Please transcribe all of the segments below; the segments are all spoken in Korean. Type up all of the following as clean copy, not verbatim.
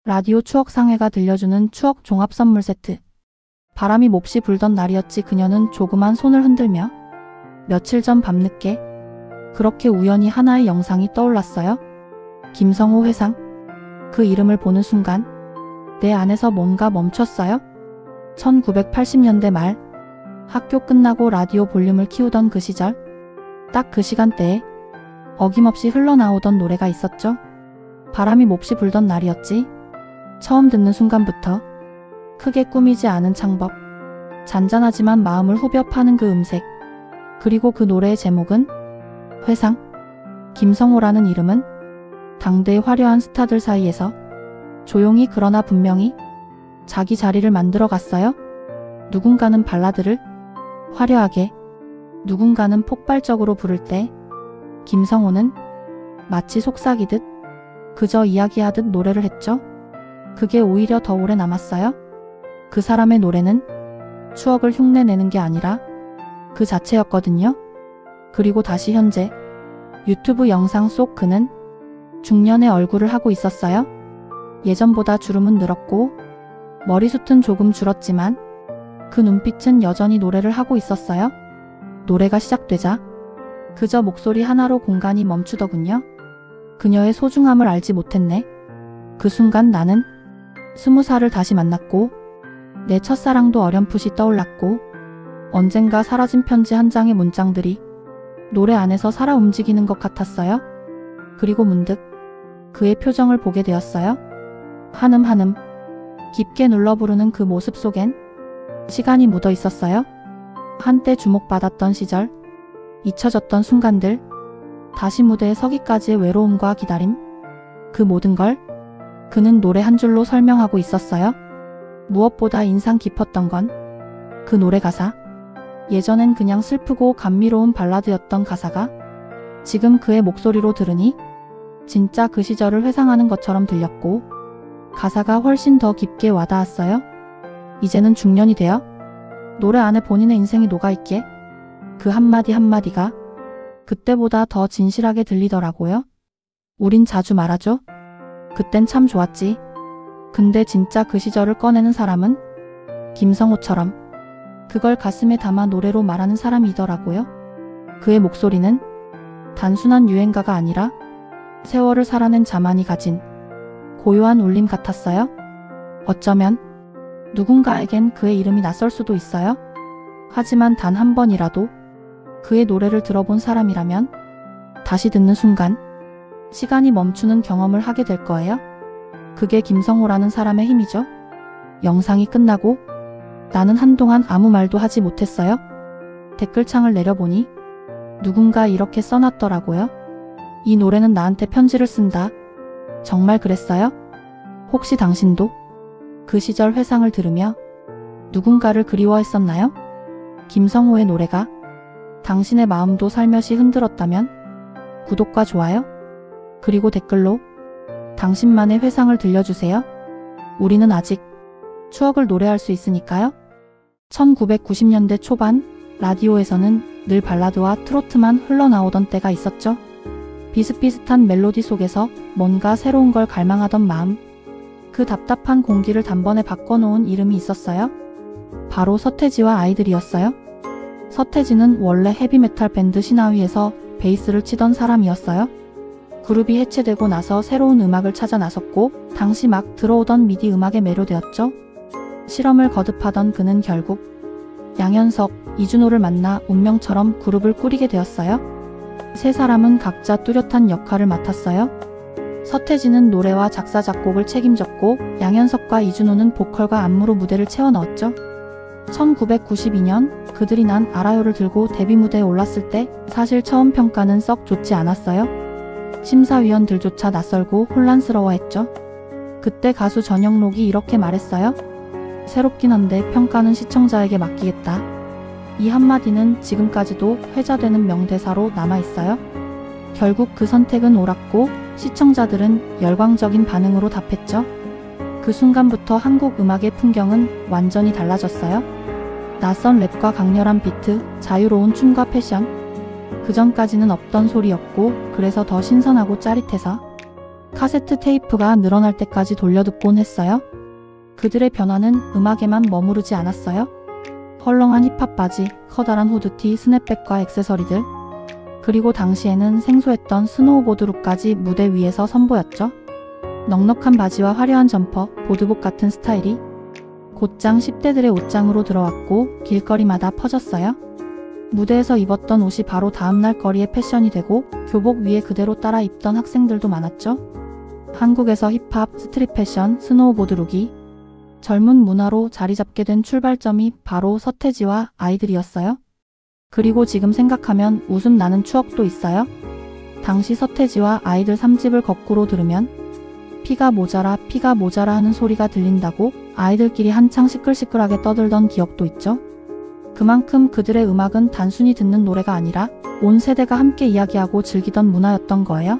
라디오 추억상회가 들려주는 추억 종합 선물 세트. 바람이 몹시 불던 날이었지. 그녀는 조그만 손을 흔들며 며칠 전 밤늦게 그렇게 우연히 하나의 영상이 떠올랐어요. 김성호 회상. 그 이름을 보는 순간 내 안에서 뭔가 멈췄어요. 1980년대 말 학교 끝나고 라디오 볼륨을 키우던 그 시절, 딱 그 시간대에 어김없이 흘러나오던 노래가 있었죠. 바람이 몹시 불던 날이었지. 처음 듣는 순간부터 크게 꾸미지 않은 창법, 잔잔하지만 마음을 후벼 파는 그 음색, 그리고 그 노래의 제목은 회상. 김성호라는 이름은 당대의 화려한 스타들 사이에서 조용히 그러나 분명히 자기 자리를 만들어 갔어요. 누군가는 발라드를 화려하게, 누군가는 폭발적으로 부를 때 김성호는 마치 속삭이듯 그저 이야기하듯 노래를 했죠. 그게 오히려 더 오래 남았어요. 그 사람의 노래는 추억을 흉내내는 게 아니라 그 자체였거든요. 그리고 다시 현재 유튜브 영상 속 그는 중년의 얼굴을 하고 있었어요. 예전보다 주름은 늘었고 머리숱은 조금 줄었지만 그 눈빛은 여전히 노래를 하고 있었어요. 노래가 시작되자 그저 목소리 하나로 공간이 멈추더군요. 그녀의 소중함을 알지 못했네. 그 순간 나는 20살을 다시 만났고 내 첫사랑도 어렴풋이 떠올랐고 언젠가 사라진 편지 한 장의 문장들이 노래 안에서 살아 움직이는 것 같았어요. 그리고 문득 그의 표정을 보게 되었어요. 한음 깊게 눌러 부르는 그 모습 속엔 시간이 묻어 있었어요. 한때 주목받았던 시절, 잊혀졌던 순간들, 다시 무대에 서기까지의 외로움과 기다림, 그 모든 걸 그는 노래 한 줄로 설명하고 있었어요. 무엇보다 인상 깊었던 건 그 노래 가사. 예전엔 그냥 슬프고 감미로운 발라드였던 가사가 지금 그의 목소리로 들으니 진짜 그 시절을 회상하는 것처럼 들렸고 가사가 훨씬 더 깊게 와닿았어요. 이제는 중년이 되어 노래 안에 본인의 인생이 녹아있기에 그 한마디 한마디가 그때보다 더 진실하게 들리더라고요. 우린 자주 말하죠. 그땐 참 좋았지. 근데 진짜 그 시절을 꺼내는 사람은 김성호처럼 그걸 가슴에 담아 노래로 말하는 사람이더라고요. 그의 목소리는 단순한 유행가가 아니라 세월을 살아낸 자만이 가진 고요한 울림 같았어요. 어쩌면 누군가에겐 그의 이름이 낯설 수도 있어요. 하지만 단 한 번이라도 그의 노래를 들어본 사람이라면 다시 듣는 순간 시간이 멈추는 경험을 하게 될 거예요. 그게 김성호라는 사람의 힘이죠. 영상이 끝나고 나는 한동안 아무 말도 하지 못했어요. 댓글창을 내려보니 누군가 이렇게 써놨더라고요. 이 노래는 나한테 편지를 쓴다. 정말 그랬어요? 혹시 당신도 그 시절 회상을 들으며 누군가를 그리워했었나요? 김성호의 노래가 당신의 마음도 살며시 흔들었다면 구독과 좋아요, 그리고 댓글로 당신만의 회상을 들려주세요. 우리는 아직 추억을 노래할 수 있으니까요. 1990년대 초반 라디오에서는 늘 발라드와 트로트만 흘러나오던 때가 있었죠. 비슷비슷한 멜로디 속에서 뭔가 새로운 걸 갈망하던 마음, 그 답답한 공기를 단번에 바꿔놓은 이름이 있었어요. 바로 서태지와 아이들이었어요. 서태지는 원래 헤비메탈 밴드 신화위에서 베이스를 치던 사람이었어요. 그룹이 해체되고 나서 새로운 음악을 찾아 나섰고 당시 막 들어오던 미디 음악에 매료되었죠. 실험을 거듭하던 그는 결국 양현석, 이준호를 만나 운명처럼 그룹을 꾸리게 되었어요. 세 사람은 각자 뚜렷한 역할을 맡았어요. 서태지는 노래와 작사 작곡을 책임졌고 양현석과 이준호는 보컬과 안무로 무대를 채워 넣었죠. 1992년 그들이 난 알아요를 들고 데뷔 무대에 올랐을 때 사실 처음 평가는 썩 좋지 않았어요. 심사위원들조차 낯설고 혼란스러워했죠. 그때 가수 전영록이 이렇게 말했어요. 새롭긴 한데 평가는 시청자에게 맡기겠다. 이 한마디는 지금까지도 회자되는 명대사로 남아있어요. 결국 그 선택은 옳았고 시청자들은 열광적인 반응으로 답했죠. 그 순간부터 한국 음악의 풍경은 완전히 달라졌어요. 낯선 랩과 강렬한 비트, 자유로운 춤과 패션. 그전까지는 없던 소리였고 그래서 더 신선하고 짜릿해서 카세트 테이프가 늘어날 때까지 돌려듣곤 했어요. 그들의 변화는 음악에만 머무르지 않았어요. 헐렁한 힙합 바지, 커다란 후드티, 스냅백과 액세서리들, 그리고 당시에는 생소했던 스노우보드룩까지 무대 위에서 선보였죠. 넉넉한 바지와 화려한 점퍼, 보드복 같은 스타일이 곧장 10대들의 옷장으로 들어왔고 길거리마다 퍼졌어요. 무대에서 입었던 옷이 바로 다음날 거리의 패션이 되고 교복 위에 그대로 따라 입던 학생들도 많았죠. 한국에서 힙합, 스트릿 패션, 스노우보드룩이 젊은 문화로 자리 잡게 된 출발점이 바로 서태지와 아이들이었어요. 그리고 지금 생각하면 웃음 나는 추억도 있어요. 당시 서태지와 아이들 3집을 거꾸로 들으면 피가 모자라 하는 소리가 들린다고 아이들끼리 한창 시끌시끌하게 떠들던 기억도 있죠. 그만큼 그들의 음악은 단순히 듣는 노래가 아니라 온 세대가 함께 이야기하고 즐기던 문화였던 거예요.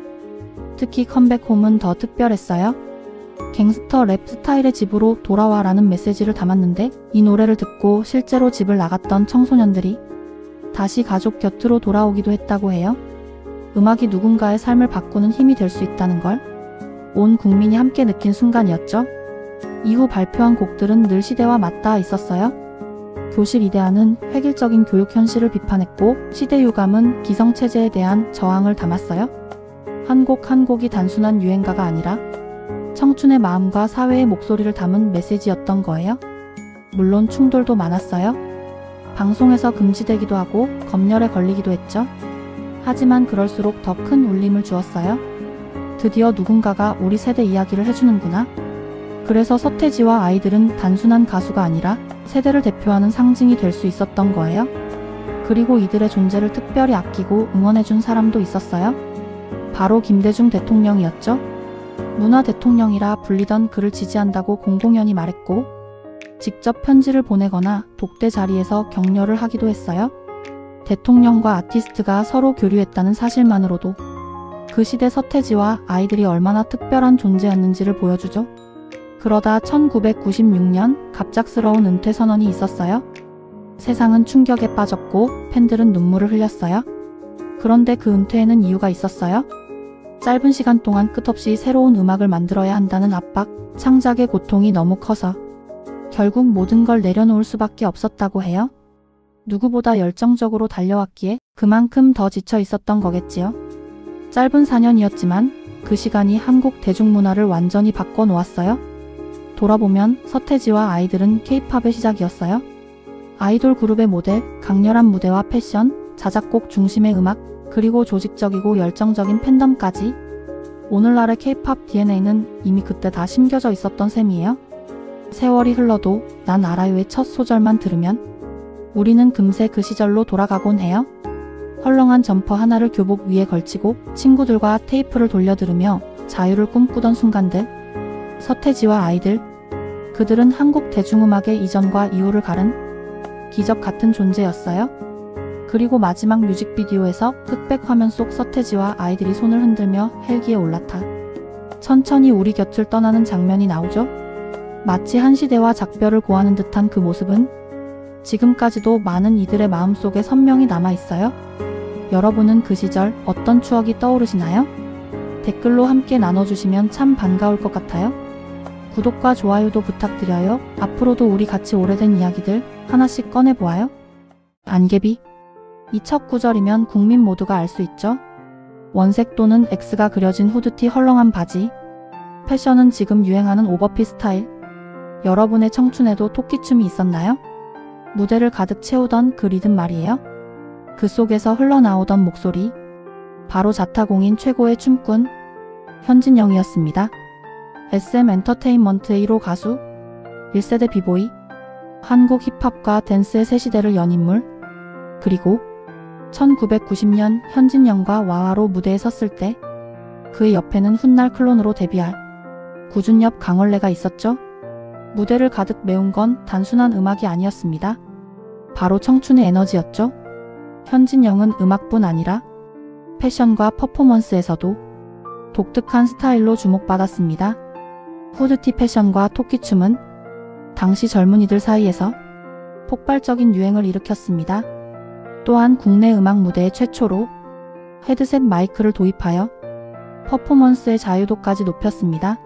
특히 컴백홈은 더 특별했어요. 갱스터 랩 스타일의 집으로 돌아와 라는 메시지를 담았는데 이 노래를 듣고 실제로 집을 나갔던 청소년들이 다시 가족 곁으로 돌아오기도 했다고 해요. 음악이 누군가의 삶을 바꾸는 힘이 될 수 있다는 걸 온 국민이 함께 느낀 순간이었죠. 이후 발표한 곡들은 늘 시대와 맞닿아 있었어요. 교실 이데아는 획일적인 교육 현실을 비판했고 시대 유감은 기성체제에 대한 저항을 담았어요. 한 곡 한 곡이 단순한 유행가가 아니라 청춘의 마음과 사회의 목소리를 담은 메시지였던 거예요. 물론 충돌도 많았어요. 방송에서 금지되기도 하고 검열에 걸리기도 했죠. 하지만 그럴수록 더 큰 울림을 주었어요. 드디어 누군가가 우리 세대 이야기를 해주는구나. 그래서 서태지와 아이들은 단순한 가수가 아니라 세대를 대표하는 상징이 될 수 있었던 거예요. 그리고 이들의 존재를 특별히 아끼고 응원해준 사람도 있었어요. 바로 김대중 대통령이었죠. 문화 대통령이라 불리던 그를 지지한다고 공공연히 말했고 직접 편지를 보내거나 독대 자리에서 격려를 하기도 했어요. 대통령과 아티스트가 서로 교류했다는 사실만으로도 그 시대 서태지와 아이들이 얼마나 특별한 존재였는지를 보여주죠. 그러다 1996년 갑작스러운 은퇴 선언이 있었어요. 세상은 충격에 빠졌고 팬들은 눈물을 흘렸어요. 그런데 그 은퇴에는 이유가 있었어요. 짧은 시간 동안 끝없이 새로운 음악을 만들어야 한다는 압박, 창작의 고통이 너무 커서 결국 모든 걸 내려놓을 수밖에 없었다고 해요. 누구보다 열정적으로 달려왔기에 그만큼 더 지쳐 있었던 거겠지요. 짧은 4년이었지만 그 시간이 한국 대중문화를 완전히 바꿔놓았어요. 돌아보면 서태지와 아이들은 K-팝의 시작이었어요. 아이돌 그룹의 모델, 강렬한 무대와 패션, 자작곡 중심의 음악, 그리고 조직적이고 열정적인 팬덤까지 오늘날의 K-팝 DNA는 이미 그때 다 심겨져 있었던 셈이에요. 세월이 흘러도 난 알아요의 첫 소절만 들으면 우리는 금세 그 시절로 돌아가곤 해요. 헐렁한 점퍼 하나를 교복 위에 걸치고 친구들과 테이프를 돌려 들으며 자유를 꿈꾸던 순간들. 서태지와 아이들. 그들은 한국 대중음악의 이전과 이후를 가른 기적 같은 존재였어요. 그리고 마지막 뮤직비디오에서 흑백 화면 속 서태지와 아이들이 손을 흔들며 헬기에 올라타 천천히 우리 곁을 떠나는 장면이 나오죠. 마치 한 시대와 작별을 고하는 듯한 그 모습은 지금까지도 많은 이들의 마음속에 선명히 남아있어요. 여러분은 그 시절 어떤 추억이 떠오르시나요? 댓글로 함께 나눠주시면 참 반가울 것 같아요. 구독과 좋아요도 부탁드려요. 앞으로도 우리 같이 오래된 이야기들 하나씩 꺼내보아요. 안개비. 이 첫 구절이면 국민 모두가 알 수 있죠. 원색 또는 X가 그려진 후드티 헐렁한 바지. 패션은 지금 유행하는 오버핏 스타일. 여러분의 청춘에도 토끼춤이 있었나요? 무대를 가득 채우던 그 리듬 말이에요. 그 속에서 흘러나오던 목소리. 바로 자타공인 최고의 춤꾼 현진영이었습니다. SM 엔터테인먼트의 1호 가수, 1세대 비보이, 한국 힙합과 댄스의 새 시대를 연 인물, 그리고 1990년 현진영과 와와로 무대에 섰을 때 그의 옆에는 훗날 클론으로 데뷔할 구준엽 강원래가 있었죠. 무대를 가득 메운 건 단순한 음악이 아니었습니다. 바로 청춘의 에너지였죠. 현진영은 음악뿐 아니라 패션과 퍼포먼스에서도 독특한 스타일로 주목받았습니다. 후드티 패션과 토끼춤은 당시 젊은이들 사이에서 폭발적인 유행을 일으켰습니다. 또한 국내 음악 무대에 최초로 헤드셋 마이크를 도입하여 퍼포먼스의 자유도까지 높였습니다.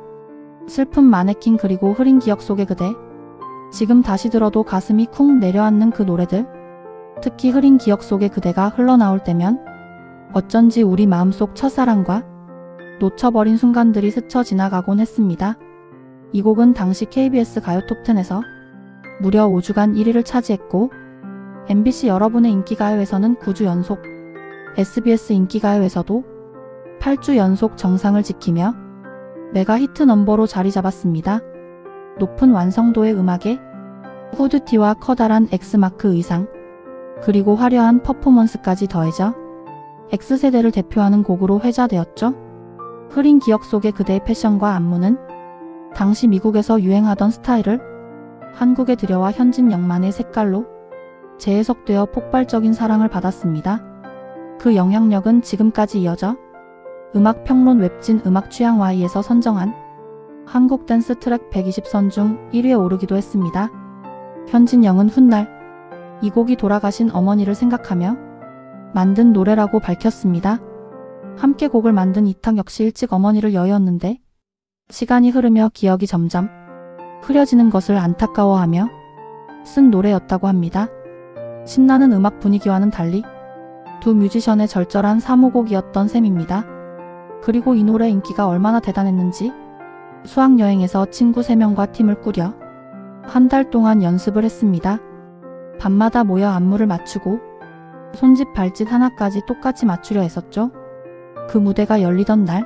슬픈 마네킹 그리고 흐린 기억 속의 그대. 지금 다시 들어도 가슴이 쿵 내려앉는 그 노래들. 특히 흐린 기억 속의 그대가 흘러나올 때면 어쩐지 우리 마음속 첫사랑과 놓쳐버린 순간들이 스쳐 지나가곤 했습니다. 이 곡은 당시 KBS 가요 톱10에서 무려 5주간 1위를 차지했고 MBC 여러분의 인기가요에서는 9주 연속, SBS 인기가요에서도 8주 연속 정상을 지키며 메가 히트 넘버로 자리 잡았습니다. 높은 완성도의 음악에 후드티와 커다란 X마크 의상, 그리고 화려한 퍼포먼스까지 더해져 X세대를 대표하는 곡으로 회자되었죠. 흐린 기억 속의 그대의 패션과 안무는 당시 미국에서 유행하던 스타일을 한국에 들여와 현진 영만의 색깔로 재해석되어 폭발적인 사랑을 받았습니다. 그 영향력은 지금까지 이어져 음악평론 웹진 음악취향Y에서 선정한 한국 댄스 트랙 120선 중 1위에 오르기도 했습니다. 현진영은 훗날 이 곡이 돌아가신 어머니를 생각하며 만든 노래라고 밝혔습니다. 함께 곡을 만든 이탁 역시 일찍 어머니를 여의었는데 시간이 흐르며 기억이 점점 흐려지는 것을 안타까워하며 쓴 노래였다고 합니다. 신나는 음악 분위기와는 달리 두 뮤지션의 절절한 사모곡이었던 셈입니다. 그리고 이 노래 인기가 얼마나 대단했는지 수학여행에서 친구 3명과 팀을 꾸려 한 달 동안 연습을 했습니다. 밤마다 모여 안무를 맞추고 손짓 발짓 하나까지 똑같이 맞추려 했었죠. 그 무대가 열리던 날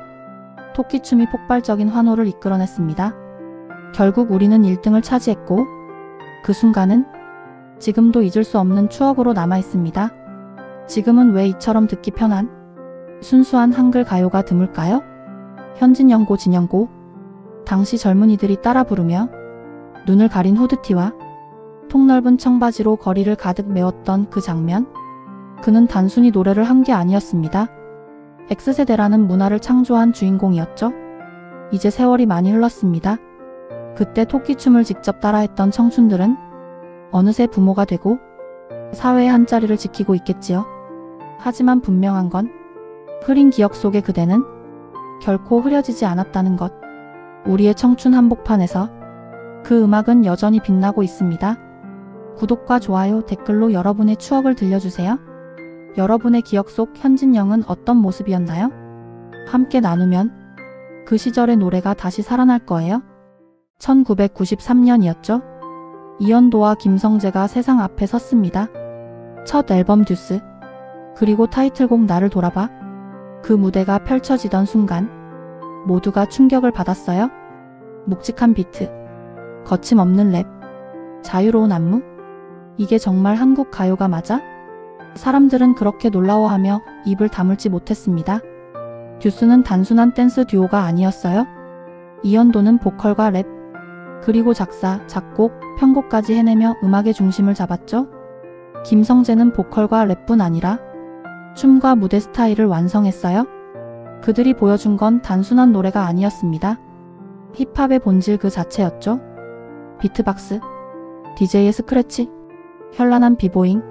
토끼춤이 폭발적인 환호를 이끌어냈습니다. 결국 우리는 1등을 차지했고 그 순간은 지금도 잊을 수 없는 추억으로 남아있습니다. 지금은 왜 이처럼 듣기 편한 순수한 한글 가요가 드물까요? 현진영고 진영고. 당시 젊은이들이 따라 부르며 눈을 가린 후드티와 통넓은 청바지로 거리를 가득 메웠던 그 장면. 그는 단순히 노래를 한 게 아니었습니다. X세대라는 문화를 창조한 주인공이었죠. 이제 세월이 많이 흘렀습니다. 그때 토끼춤을 직접 따라했던 청춘들은 어느새 부모가 되고 사회의 한자리를 지키고 있겠지요. 하지만 분명한 건 흐린 기억 속의 그대는 결코 흐려지지 않았다는 것. 우리의 청춘 한복판에서 그 음악은 여전히 빛나고 있습니다. 구독과 좋아요, 댓글로 여러분의 추억을 들려주세요. 여러분의 기억 속 현진영은 어떤 모습이었나요? 함께 나누면 그 시절의 노래가 다시 살아날 거예요. 1993년이었죠. 이현도와 김성재가 세상 앞에 섰습니다. 첫 앨범 듀스, 그리고 타이틀곡 나를 돌아봐. 그 무대가 펼쳐지던 순간 모두가 충격을 받았어요. 묵직한 비트, 거침없는 랩, 자유로운 안무. 이게 정말 한국 가요가 맞아? 사람들은 그렇게 놀라워하며 입을 다물지 못했습니다. 듀스는 단순한 댄스 듀오가 아니었어요. 이현도는 보컬과 랩, 그리고 작사, 작곡, 편곡까지 해내며 음악의 중심을 잡았죠. 김성재는 보컬과 랩뿐 아니라 춤과 무대 스타일을 완성했어요. 그들이 보여준 건 단순한 노래가 아니었습니다. 힙합의 본질 그 자체였죠. 비트박스, DJ의 스크래치, 현란한 비보잉,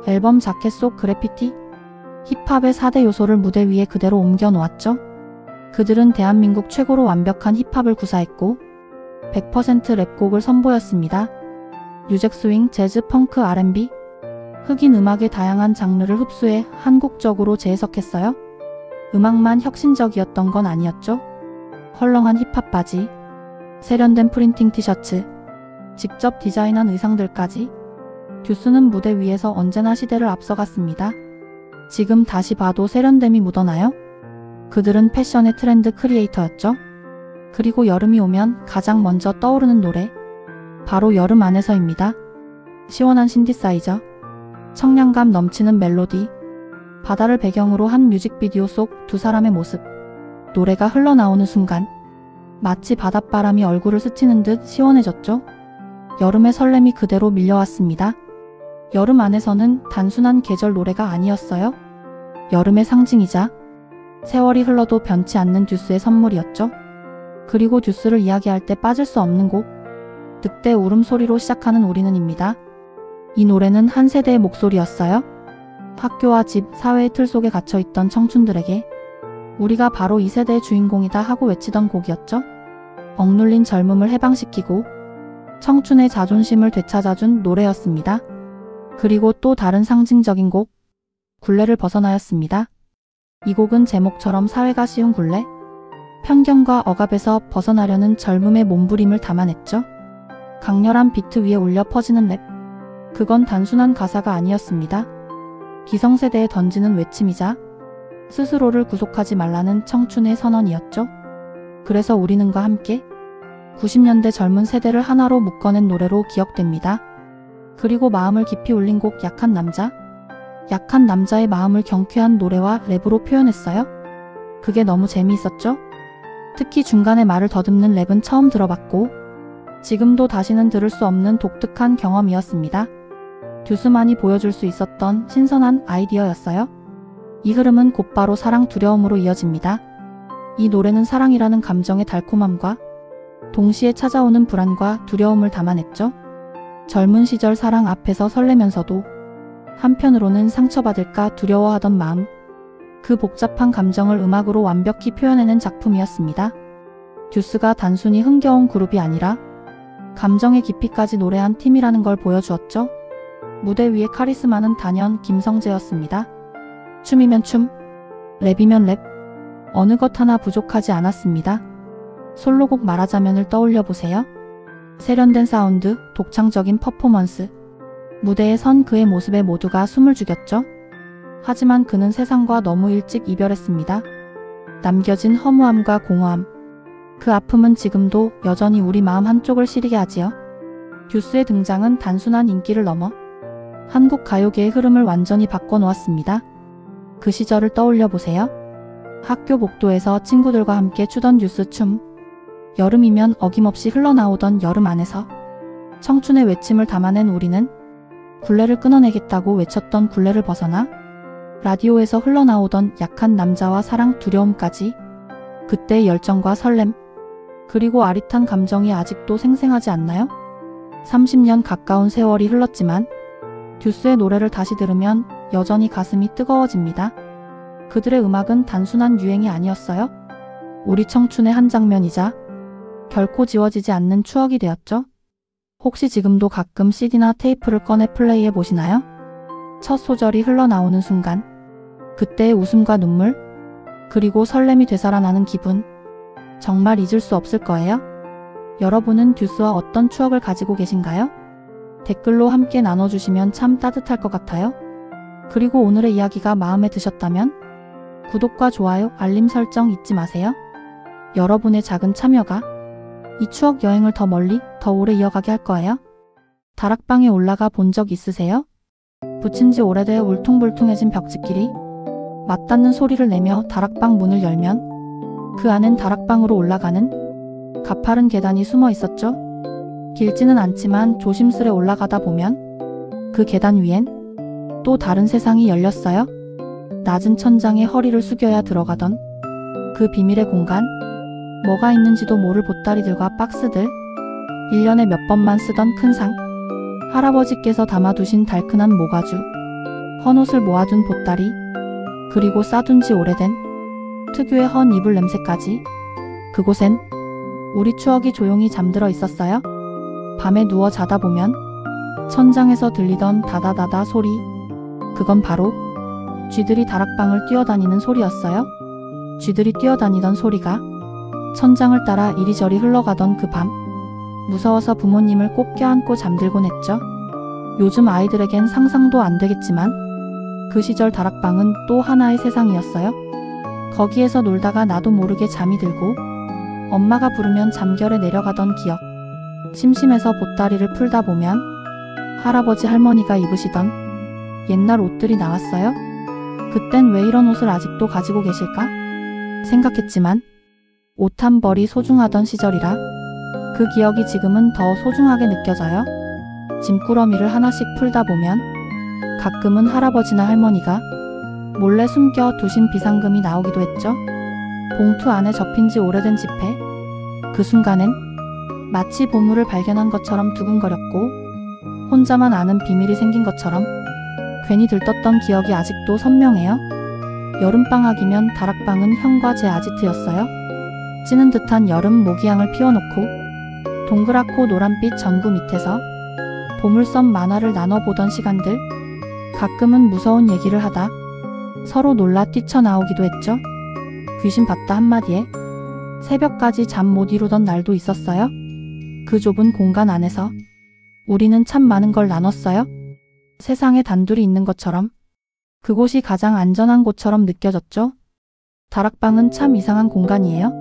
앨범 자켓 속 그래피티, 힙합의 4대 요소를 무대 위에 그대로 옮겨 놓았죠. 그들은 대한민국 최고로 완벽한 힙합을 구사했고 100% 랩곡을 선보였습니다. 뉴잭 스윙, 재즈, 펑크, R&B, 흑인 음악의 다양한 장르를 흡수해 한국적으로 재해석했어요. 음악만 혁신적이었던 건 아니었죠. 헐렁한 힙합 바지, 세련된 프린팅 티셔츠, 직접 디자인한 의상들까지 듀스는 무대 위에서 언제나 시대를 앞서갔습니다. 지금 다시 봐도 세련됨이 묻어나요? 그들은 패션의 트렌드 크리에이터였죠. 그리고 여름이 오면 가장 먼저 떠오르는 노래, 바로 여름 안에서입니다. 시원한 신디사이저, 청량감 넘치는 멜로디, 바다를 배경으로 한 뮤직비디오 속 두 사람의 모습. 노래가 흘러나오는 순간 마치 바닷바람이 얼굴을 스치는 듯 시원해졌죠. 여름의 설렘이 그대로 밀려왔습니다. 여름 안에서는 단순한 계절 노래가 아니었어요. 여름의 상징이자 세월이 흘러도 변치 않는 듀스의 선물이었죠. 그리고 듀스를 이야기할 때 빠질 수 없는 곡, 늑대 울음소리로 시작하는 우리는입니다. 이 노래는 한 세대의 목소리였어요. 학교와 집, 사회의 틀 속에 갇혀있던 청춘들에게 우리가 바로 이 세대의 주인공이다 하고 외치던 곡이었죠. 억눌린 젊음을 해방시키고 청춘의 자존심을 되찾아준 노래였습니다. 그리고 또 다른 상징적인 곡, 굴레를 벗어나였습니다. 이 곡은 제목처럼 사회가 씌운 굴레, 편견과 억압에서 벗어나려는 젊음의 몸부림을 담아냈죠. 강렬한 비트 위에 울려 퍼지는 랩, 그건 단순한 가사가 아니었습니다. 기성세대에 던지는 외침이자 스스로를 구속하지 말라는 청춘의 선언이었죠. 그래서 우리는과 함께 90년대 젊은 세대를 하나로 묶어낸 노래로 기억됩니다. 그리고 마음을 깊이 울린 곡 약한 남자. 약한 남자의 마음을 경쾌한 노래와 랩으로 표현했어요. 그게 너무 재미있었죠? 특히 중간에 말을 더듬는 랩은 처음 들어봤고 지금도 다시는 들을 수 없는 독특한 경험이었습니다. 듀스만이 보여줄 수 있었던 신선한 아이디어였어요. 이 흐름은 곧바로 사랑 두려움으로 이어집니다. 이 노래는 사랑이라는 감정의 달콤함과 동시에 찾아오는 불안과 두려움을 담아냈죠. 젊은 시절 사랑 앞에서 설레면서도 한편으로는 상처받을까 두려워하던 마음, 그 복잡한 감정을 음악으로 완벽히 표현해낸 작품이었습니다. 듀스가 단순히 흥겨운 그룹이 아니라 감정의 깊이까지 노래한 팀이라는 걸 보여주었죠. 무대 위의 카리스마는 단연 김성재였습니다. 춤이면 춤, 랩이면 랩, 어느 것 하나 부족하지 않았습니다. 솔로곡 말하자면을 떠올려 보세요. 세련된 사운드, 독창적인 퍼포먼스, 무대에 선 그의 모습에 모두가 숨을 죽였죠. 하지만 그는 세상과 너무 일찍 이별했습니다. 남겨진 허무함과 공허함, 그 아픔은 지금도 여전히 우리 마음 한쪽을 시리게 하지요. 듀스의 등장은 단순한 인기를 넘어 한국 가요계의 흐름을 완전히 바꿔놓았습니다. 그 시절을 떠올려 보세요. 학교 복도에서 친구들과 함께 추던 듀스 춤, 여름이면 어김없이 흘러나오던 여름 안에서 청춘의 외침을 담아낸 우리는 굴레를 끊어내겠다고 외쳤던 굴레를 벗어나 라디오에서 흘러나오던 약한 남자와 사랑 두려움까지 그때의 열정과 설렘, 그리고 아릿한 감정이 아직도 생생하지 않나요? 30년 가까운 세월이 흘렀지만 듀스의 노래를 다시 들으면 여전히 가슴이 뜨거워집니다. 그들의 음악은 단순한 유행이 아니었어요. 우리 청춘의 한 장면이자 결코 지워지지 않는 추억이 되었죠. 혹시 지금도 가끔 CD나 테이프를 꺼내 플레이해 보시나요? 첫 소절이 흘러나오는 순간, 그때의 웃음과 눈물, 그리고 설렘이 되살아나는 기분, 정말 잊을 수 없을 거예요. 여러분은 듀스와 어떤 추억을 가지고 계신가요? 댓글로 함께 나눠주시면 참 따뜻할 것 같아요. 그리고 오늘의 이야기가 마음에 드셨다면 구독과 좋아요, 알림 설정 잊지 마세요. 여러분의 작은 참여가 이 추억 여행을 더 멀리, 더 오래 이어가게 할 거예요. 다락방에 올라가 본 적 있으세요? 붙인 지 오래돼 울퉁불퉁해진 벽지끼리 맞닿는 소리를 내며 다락방 문을 열면 그 안엔 다락방으로 올라가는 가파른 계단이 숨어 있었죠. 길지는 않지만 조심스레 올라가다 보면 그 계단 위엔 또 다른 세상이 열렸어요. 낮은 천장에 허리를 숙여야 들어가던 그 비밀의 공간, 뭐가 있는지도 모를 보따리들과 박스들, 1년에 몇 번만 쓰던 큰 상, 할아버지께서 담아두신 달큰한 모가주, 헌옷을 모아둔 보따리, 그리고 싸둔 지 오래된 특유의 헌 이불 냄새까지. 그곳엔 우리 추억이 조용히 잠들어 있었어요. 밤에 누워 자다 보면 천장에서 들리던 다다다다 소리, 그건 바로 쥐들이 다락방을 뛰어다니는 소리였어요. 쥐들이 뛰어다니던 소리가 천장을 따라 이리저리 흘러가던 그 밤, 무서워서 부모님을 꼭 껴안고 잠들곤 했죠. 요즘 아이들에겐 상상도 안 되겠지만 그 시절 다락방은 또 하나의 세상이었어요. 거기에서 놀다가 나도 모르게 잠이 들고 엄마가 부르면 잠결에 내려가던 기억, 심심해서 보따리를 풀다 보면 할아버지 할머니가 입으시던 옛날 옷들이 나왔어요. 그땐 왜 이런 옷을 아직도 가지고 계실까 생각했지만 옷 한 벌이 소중하던 시절이라 그 기억이 지금은 더 소중하게 느껴져요. 짐꾸러미를 하나씩 풀다 보면 가끔은 할아버지나 할머니가 몰래 숨겨 두신 비상금이 나오기도 했죠. 봉투 안에 접힌 지 오래된 지폐, 그 순간엔 마치 보물을 발견한 것처럼 두근거렸고 혼자만 아는 비밀이 생긴 것처럼 괜히 들떴던 기억이 아직도 선명해요. 여름방학이면 다락방은 형과 제 아지트였어요. 찌는 듯한 여름 모기향을 피워놓고 동그랗고 노란빛 전구 밑에서 보물섬 만화를 나눠보던 시간들, 가끔은 무서운 얘기를 하다 서로 놀라 뛰쳐나오기도 했죠. 귀신 봤다 한마디에 새벽까지 잠 못 이루던 날도 있었어요. 그 좁은 공간 안에서 우리는 참 많은 걸 나눴어요. 세상에 단둘이 있는 것처럼, 그곳이 가장 안전한 곳처럼 느껴졌죠. 다락방은 참 이상한 공간이에요.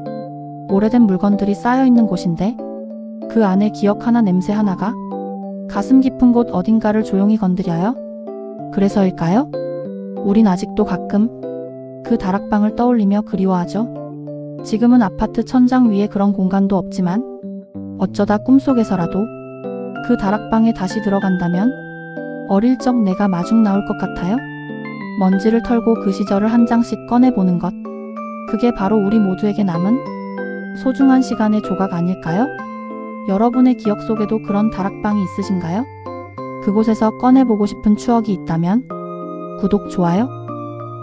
오래된 물건들이 쌓여있는 곳인데 그 안에 기억 하나 냄새 하나가 가슴 깊은 곳 어딘가를 조용히 건드려요. 그래서일까요? 우린 아직도 가끔 그 다락방을 떠올리며 그리워하죠. 지금은 아파트 천장 위에 그런 공간도 없지만 어쩌다 꿈속에서라도 그 다락방에 다시 들어간다면 어릴 적 내가 마중 나올 것 같아요. 먼지를 털고 그 시절을 한 장씩 꺼내보는 것. 그게 바로 우리 모두에게 남은 소중한 시간의 조각 아닐까요? 여러분의 기억 속에도 그런 다락방이 있으신가요? 그곳에서 꺼내보고 싶은 추억이 있다면 구독, 좋아요,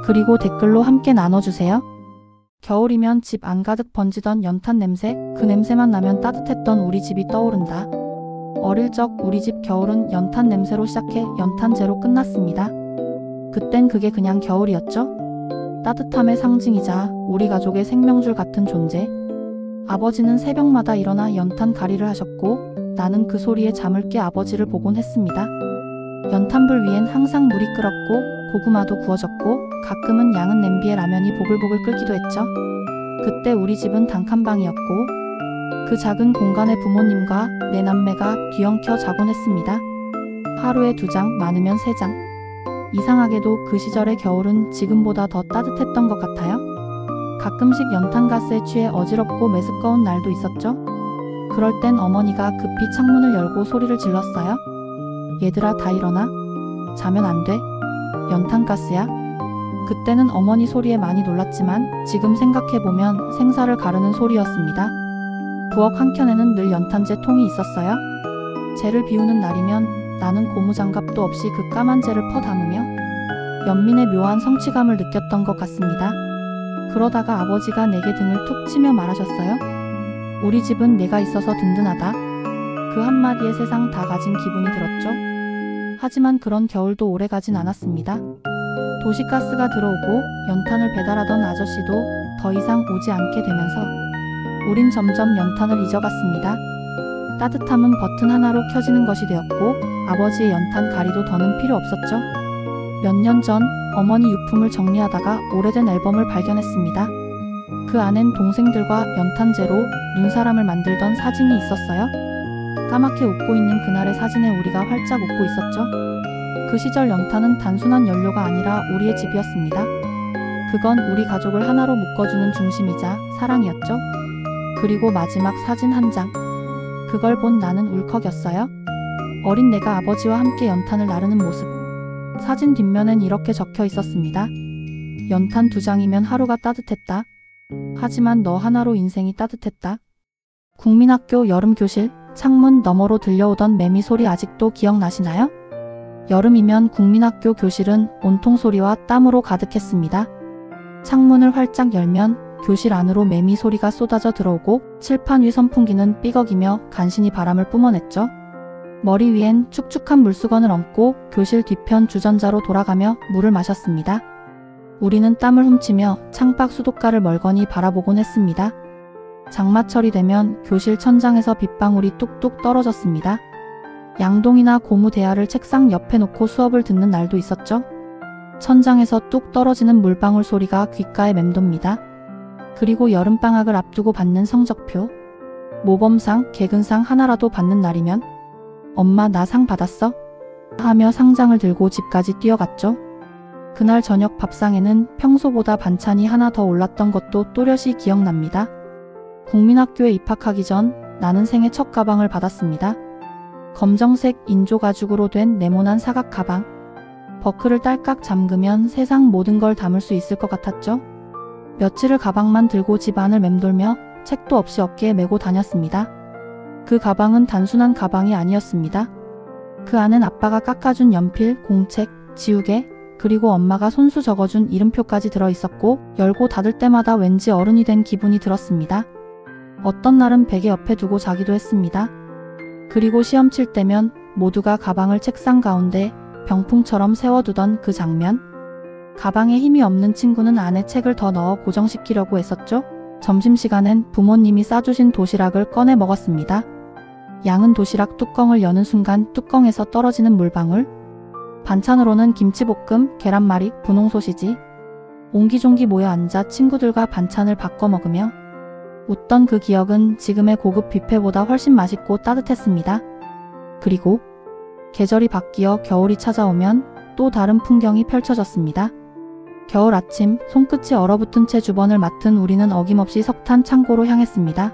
그리고 댓글로 함께 나눠주세요. 겨울이면 집 안 가득 번지던 연탄 냄새, 그 냄새만 나면 따뜻했던 우리 집이 떠오른다. 어릴 적 우리 집 겨울은 연탄 냄새로 시작해 연탄재로 끝났습니다. 그땐 그게 그냥 겨울이었죠. 따뜻함의 상징이자 우리 가족의 생명줄 같은 존재. 아버지는 새벽마다 일어나 연탄 가리를 하셨고 나는 그 소리에 잠을 깨 아버지를 보곤 했습니다. 연탄불 위엔 항상 물이 끓었고 고구마도 구워졌고 가끔은 양은 냄비에 라면이 보글보글 끓기도 했죠. 그때 우리 집은 단칸방이었고 그 작은 공간에 부모님과 내 남매가 뒤엉켜 자곤 했습니다. 하루에 2장, 많으면 3장. 이상하게도 그 시절의 겨울은 지금보다 더 따뜻했던 것 같아요. 가끔씩 연탄가스에 취해 어지럽고 메스꺼운 날도 있었죠. 그럴 땐 어머니가 급히 창문을 열고 소리를 질렀어요. 얘들아, 다 일어나. 자면 안 돼. 연탄가스야. 그때는 어머니 소리에 많이 놀랐지만 지금 생각해보면 생사를 가르는 소리였습니다. 부엌 한켠에는 늘 연탄재 통이 있었어요. 재를 비우는 날이면 나는 고무장갑도 없이 그 까만 재를 퍼 담으며 연민의 묘한 성취감을 느꼈던 것 같습니다. 그러다가 아버지가 내게 등을 툭 치며 말하셨어요. 우리 집은 내가 있어서 든든하다. 그 한마디에 세상 다 가진 기분이 들었죠. 하지만 그런 겨울도 오래 가진 않았습니다. 도시가스가 들어오고 연탄을 배달하던 아저씨도 더 이상 오지 않게 되면서 우린 점점 연탄을 잊어갔습니다. 따뜻함은 버튼 하나로 켜지는 것이 되었고 아버지의 연탄 가리도 더는 필요 없었죠. 몇 년 전 어머니 유품을 정리하다가 오래된 앨범을 발견했습니다. 그 안엔 동생들과 연탄재로 눈사람을 만들던 사진이 있었어요. 까맣게 웃고 있는 그날의 사진에 우리가 활짝 웃고 있었죠. 그 시절 연탄은 단순한 연료가 아니라 우리의 집이었습니다. 그건 우리 가족을 하나로 묶어주는 중심이자 사랑이었죠. 그리고 마지막 사진 한 장. 그걸 본 나는 울컥였어요. 어린 내가 아버지와 함께 연탄을 나르는 모습. 사진 뒷면엔 이렇게 적혀 있었습니다. 연탄 2장이면 하루가 따뜻했다. 하지만 너 하나로 인생이 따뜻했다. 국민학교 여름교실, 창문 너머로 들려오던 매미 소리 아직도 기억나시나요? 여름이면 국민학교 교실은 온통 소리와 땀으로 가득했습니다. 창문을 활짝 열면 교실 안으로 매미 소리가 쏟아져 들어오고 칠판 위 선풍기는 삐걱이며 간신히 바람을 뿜어냈죠. 머리 위엔 축축한 물수건을 얹고 교실 뒤편 주전자로 돌아가며 물을 마셨습니다. 우리는 땀을 훔치며 창밖 수도가를 멀거니 바라보곤 했습니다. 장마철이 되면 교실 천장에서 빗방울이 뚝뚝 떨어졌습니다. 양동이나 고무 대야를 책상 옆에 놓고 수업을 듣는 날도 있었죠. 천장에서 뚝 떨어지는 물방울 소리가 귓가에 맴돕니다. 그리고 여름방학을 앞두고 받는 성적표, 모범상, 개근상 하나라도 받는 날이면 엄마 나 상 받았어? 하며 상장을 들고 집까지 뛰어갔죠. 그날 저녁 밥상에는 평소보다 반찬이 하나 더 올랐던 것도 또렷이 기억납니다. 국민학교에 입학하기 전 나는 생애 첫 가방을 받았습니다. 검정색 인조 가죽으로 된 네모난 사각 가방. 버클을 딸깍 잠그면 세상 모든 걸 담을 수 있을 것 같았죠. 며칠을 가방만 들고 집 안을 맴돌며 책도 없이 어깨에 메고 다녔습니다. 그 가방은 단순한 가방이 아니었습니다. 그 안엔 아빠가 깎아준 연필, 공책, 지우개, 그리고 엄마가 손수 적어준 이름표까지 들어있었고 열고 닫을 때마다 왠지 어른이 된 기분이 들었습니다. 어떤 날은 베개 옆에 두고 자기도 했습니다. 그리고 시험 칠 때면 모두가 가방을 책상 가운데 병풍처럼 세워두던 그 장면. 가방에 힘이 없는 친구는 안에 책을 더 넣어 고정시키려고 했었죠. 점심시간엔 부모님이 싸주신 도시락을 꺼내 먹었습니다. 양은 도시락 뚜껑을 여는 순간 뚜껑에서 떨어지는 물방울. 반찬으로는 김치볶음, 계란말이, 분홍 소시지. 옹기종기 모여 앉아 친구들과 반찬을 바꿔 먹으며 웃던 그 기억은 지금의 고급 뷔페보다 훨씬 맛있고 따뜻했습니다. 그리고 계절이 바뀌어 겨울이 찾아오면 또 다른 풍경이 펼쳐졌습니다. 겨울 아침, 손끝이 얼어붙은 채 주번을 맡은 우리는 어김없이 석탄 창고로 향했습니다.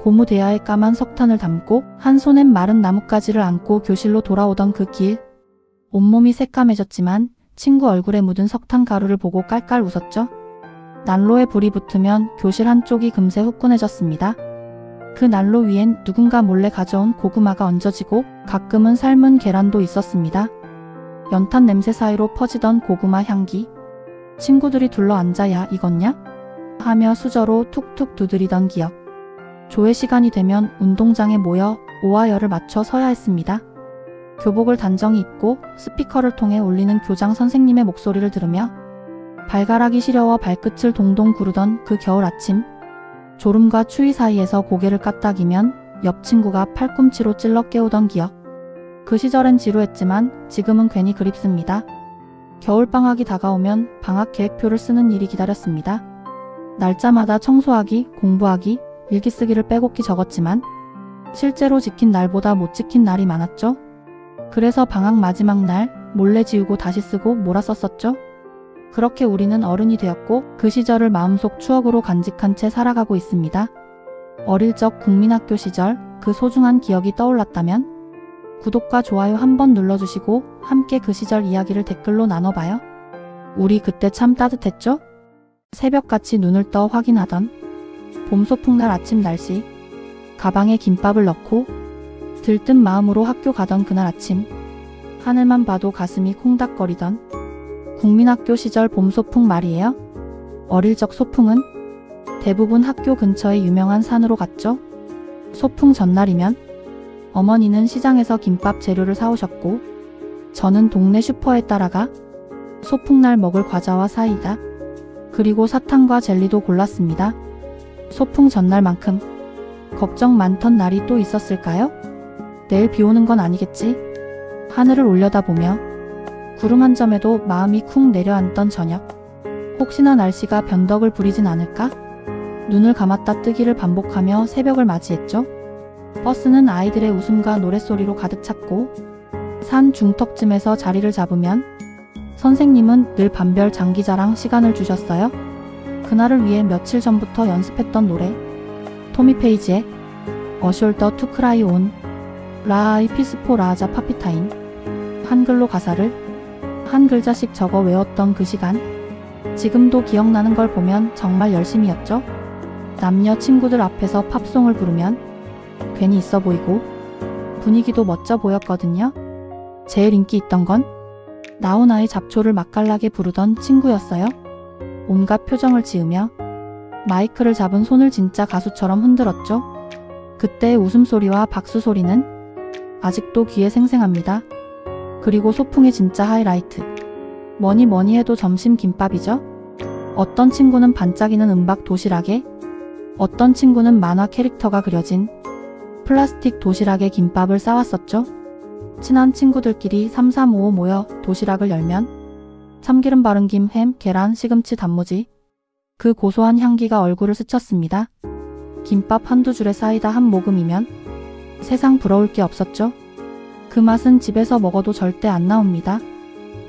고무 대야에 까만 석탄을 담고 한 손엔 마른 나뭇가지를 안고 교실로 돌아오던 그 길. 온몸이 새까매졌지만 친구 얼굴에 묻은 석탄 가루를 보고 깔깔 웃었죠. 난로에 불이 붙으면 교실 한쪽이 금세 후끈해졌습니다. 그 난로 위엔 누군가 몰래 가져온 고구마가 얹어지고 가끔은 삶은 계란도 있었습니다. 연탄 냄새 사이로 퍼지던 고구마 향기. 친구들이 둘러앉아 야 이거냐? 하며 수저로 툭툭 두드리던 기억. 조회 시간이 되면 운동장에 모여 오와 열을 맞춰 서야 했습니다. 교복을 단정히 입고 스피커를 통해 울리는 교장 선생님의 목소리를 들으며 발가락이 시려워 발끝을 동동 구르던 그 겨울 아침. 졸음과 추위 사이에서 고개를 까딱이면 옆 친구가 팔꿈치로 찔러 깨우던 기억. 그 시절엔 지루했지만 지금은 괜히 그립습니다. 겨울방학이 다가오면 방학 계획표를 쓰는 일이 기다렸습니다. 날짜마다 청소하기, 공부하기, 일기 쓰기를 빼곡히 적었지만 실제로 지킨 날보다 못 지킨 날이 많았죠. 그래서 방학 마지막 날 몰래 지우고 다시 쓰고 몰아썼었죠. 그렇게 우리는 어른이 되었고 그 시절을 마음속 추억으로 간직한 채 살아가고 있습니다. 어릴 적 국민학교 시절 그 소중한 기억이 떠올랐다면 구독과 좋아요 한번 눌러주시고 함께 그 시절 이야기를 댓글로 나눠봐요. 우리 그때 참 따뜻했죠? 새벽같이 눈을 떠 확인하던 봄 소풍날 아침 날씨. 가방에 김밥을 넣고 들뜬 마음으로 학교 가던 그날 아침. 하늘만 봐도 가슴이 콩닥거리던 국민학교 시절 봄 소풍 말이에요. 어릴 적 소풍은 대부분 학교 근처의 유명한 산으로 갔죠. 소풍 전날이면 어머니는 시장에서 김밥 재료를 사오셨고 저는 동네 슈퍼에 따라가 소풍날 먹을 과자와 사이다 그리고 사탕과 젤리도 골랐습니다. 소풍 전날만큼 걱정 많던 날이 또 있었을까요? 내일 비 오는 건 아니겠지? 하늘을 올려다보며 구름 한 점에도 마음이 쿵 내려앉던 저녁. 혹시나 날씨가 변덕을 부리진 않을까? 눈을 감았다 뜨기를 반복하며 새벽을 맞이했죠. 버스는 아이들의 웃음과 노랫소리로 가득 찼고 산 중턱쯤에서 자리를 잡으면 선생님은 늘 밤별 장기자랑 시간을 주셨어요. 그날을 위해 며칠 전부터 연습했던 노래. 토미 페이지의 A Shoulder to Cry On, 라아의 피스포 라자 파피타임. 한글로 가사를 한 글자씩 적어 외웠던 그 시간. 지금도 기억나는 걸 보면 정말 열심이었죠. 남녀 친구들 앞에서 팝송을 부르면 괜히 있어 보이고 분위기도 멋져 보였거든요. 제일 인기 있던 건 나훈아의 잡초를 맛깔나게 부르던 친구였어요. 온갖 표정을 지으며 마이크를 잡은 손을 진짜 가수처럼 흔들었죠. 그때의 웃음소리와 박수소리는 아직도 귀에 생생합니다. 그리고 소풍의 진짜 하이라이트. 뭐니 해도 점심 김밥이죠. 어떤 친구는 반짝이는 은박 도시락에, 어떤 친구는 만화 캐릭터가 그려진 플라스틱 도시락에 김밥을 싸왔었죠. 친한 친구들끼리 3-3-5 모여 도시락을 열면 참기름 바른 김, 햄, 계란, 시금치, 단무지. 그 고소한 향기가 얼굴을 스쳤습니다. 김밥 한두 줄에 사이다 한 모금이면 세상 부러울 게 없었죠. 그 맛은 집에서 먹어도 절대 안 나옵니다.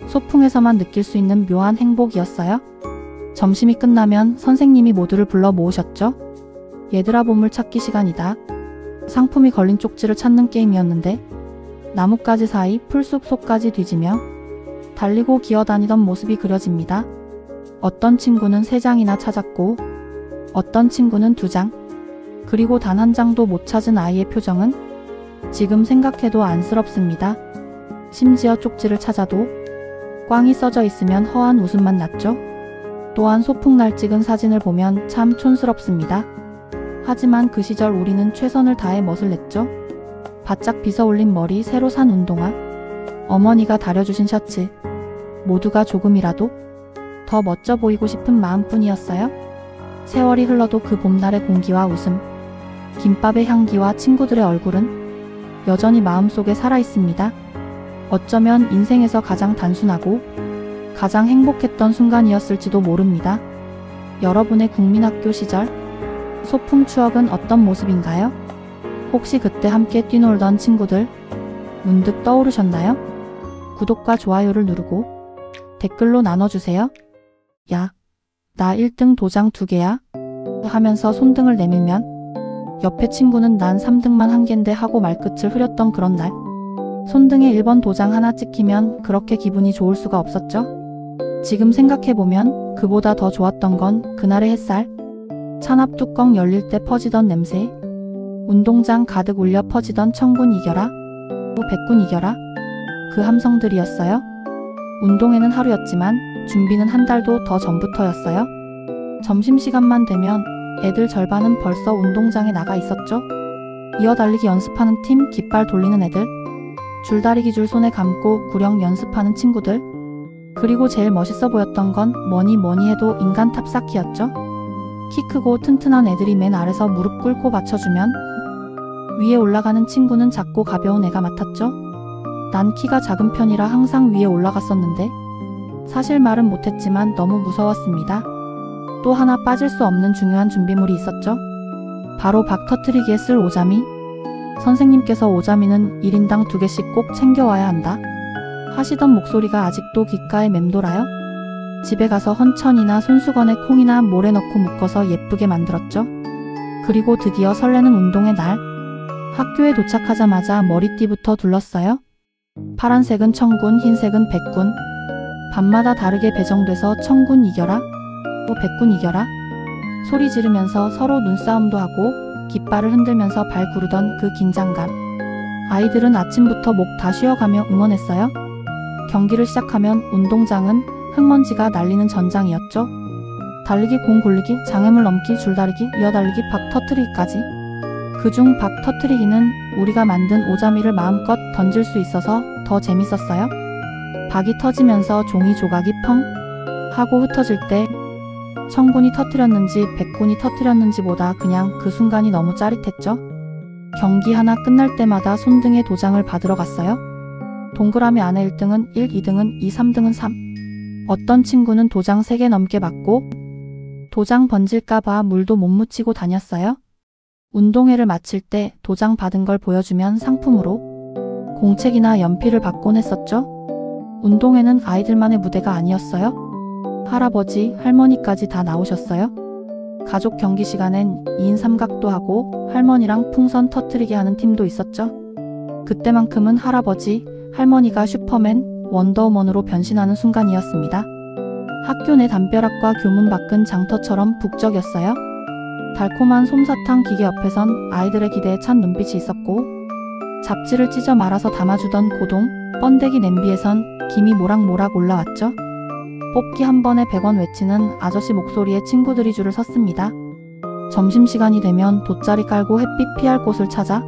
소풍에서만 느낄 수 있는 묘한 행복이었어요. 점심이 끝나면 선생님이 모두를 불러 모으셨죠. 얘들아 보물찾기 시간이다. 상품이 걸린 쪽지를 찾는 게임이었는데 나뭇가지 사이 풀숲 속까지 뒤지며 달리고 기어다니던 모습이 그려집니다. 어떤 친구는 3장이나 찾았고 어떤 친구는 2장, 그리고 단 한 장도 못 찾은 아이의 표정은 지금 생각해도 안쓰럽습니다. 심지어 쪽지를 찾아도 꽝이 써져 있으면 허한 웃음만 났죠. 또한 소풍날 찍은 사진을 보면 참 촌스럽습니다. 하지만 그 시절 우리는 최선을 다해 멋을 냈죠. 바짝 빗어올린 머리, 새로 산 운동화, 어머니가 다려주신 셔츠, 모두가 조금이라도 더 멋져 보이고 싶은 마음뿐이었어요. 세월이 흘러도 그 봄날의 공기와 웃음, 김밥의 향기와 친구들의 얼굴은 여전히 마음속에 살아있습니다. 어쩌면 인생에서 가장 단순하고 가장 행복했던 순간이었을지도 모릅니다. 여러분의 국민학교 시절 소풍 추억은 어떤 모습인가요? 혹시 그때 함께 뛰놀던 친구들 문득 떠오르셨나요? 구독과 좋아요를 누르고 댓글로 나눠주세요. 야, 나 1등 도장 2개야? 하면서 손등을 내밀면 옆에 친구는 난 3등만 1개인데 하고 말끝을 흐렸던 그런 날. 손등에 1번 도장 하나 찍히면 그렇게 기분이 좋을 수가 없었죠. 지금 생각해보면 그보다 더 좋았던 건 그날의 햇살, 찬압 뚜껑 열릴 때 퍼지던 냄새, 운동장 가득 울려 퍼지던 청군 이겨라, 백군 이겨라, 그 함성들이었어요. 운동회는 하루였지만 준비는 한 달도 더 전부터였어요. 점심시간만 되면 애들 절반은 벌써 운동장에 나가 있었죠. 이어달리기 연습하는 팀, 깃발 돌리는 애들, 줄다리기 줄 손에 감고 구령 연습하는 친구들, 그리고 제일 멋있어 보였던 건 뭐니 해도 인간 탑쌓기였죠. 키 크고 튼튼한 애들이 맨 아래서 무릎 꿇고 받쳐주면 위에 올라가는 친구는 작고 가벼운 애가 맡았죠. 난 키가 작은 편이라 항상 위에 올라갔었는데 사실 말은 못했지만 너무 무서웠습니다. 또 하나 빠질 수 없는 중요한 준비물이 있었죠. 바로 박 터트리기에 쓸 오자미. 선생님께서 오자미는 1인당 2개씩 꼭 챙겨와야 한다 하시던 목소리가 아직도 귓가에 맴돌아요. 집에 가서 헌천이나 손수건에 콩이나 모래 넣고 묶어서 예쁘게 만들었죠. 그리고 드디어 설레는 운동의 날. 학교에 도착하자마자 머리띠부터 둘렀어요. 파란색은 청군, 흰색은 백군. 밤마다 다르게 배정돼서 청군 이겨라, 백군 이겨라 소리 지르면서 서로 눈싸움도 하고 깃발을 흔들면서 발 구르던 그 긴장감. 아이들은 아침부터 목 다 쉬어가며 응원했어요. 경기를 시작하면 운동장은 흙먼지가 날리는 전장이었죠. 달리기, 공 굴리기, 장애물 넘기, 줄다리기, 이어달리기, 박 터트리기까지. 그중 박 터트리기는 우리가 만든 오자미를 마음껏 던질 수 있어서 더 재밌었어요. 박이 터지면서 종이 조각이 펑 하고 흩어질 때 청군이 터트렸는지 백군이 터트렸는지보다 그냥 그 순간이 너무 짜릿했죠. 경기 하나 끝날 때마다 손등에 도장을 받으러 갔어요. 동그라미 안에 1등은 1, 2등은 2, 3등은 3. 어떤 친구는 도장 3개 넘게 받고 도장 번질까봐 물도 못 묻히고 다녔어요. 운동회를 마칠 때 도장 받은 걸 보여주면 상품으로 공책이나 연필을 받곤 했었죠. 운동회는 아이들만의 무대가 아니었어요. 할아버지, 할머니까지 다 나오셨어요. 가족 경기 시간엔 2인 삼각도 하고 할머니랑 풍선 터트리게 하는 팀도 있었죠. 그때만큼은 할아버지, 할머니가 슈퍼맨, 원더우먼으로 변신하는 순간이었습니다. 학교 내 담벼락과 교문 밖은 장터처럼 북적였어요. 달콤한 솜사탕 기계 옆에선 아이들의 기대에 찬 눈빛이 있었고 잡지를 찢어 말아서 담아주던 고동, 번데기 냄비에선 김이 모락모락 올라왔죠. 뽑기 한 번에 100원 외치는 아저씨 목소리에 친구들이 줄을 섰습니다. 점심시간이 되면 돗자리 깔고 햇빛 피할 곳을 찾아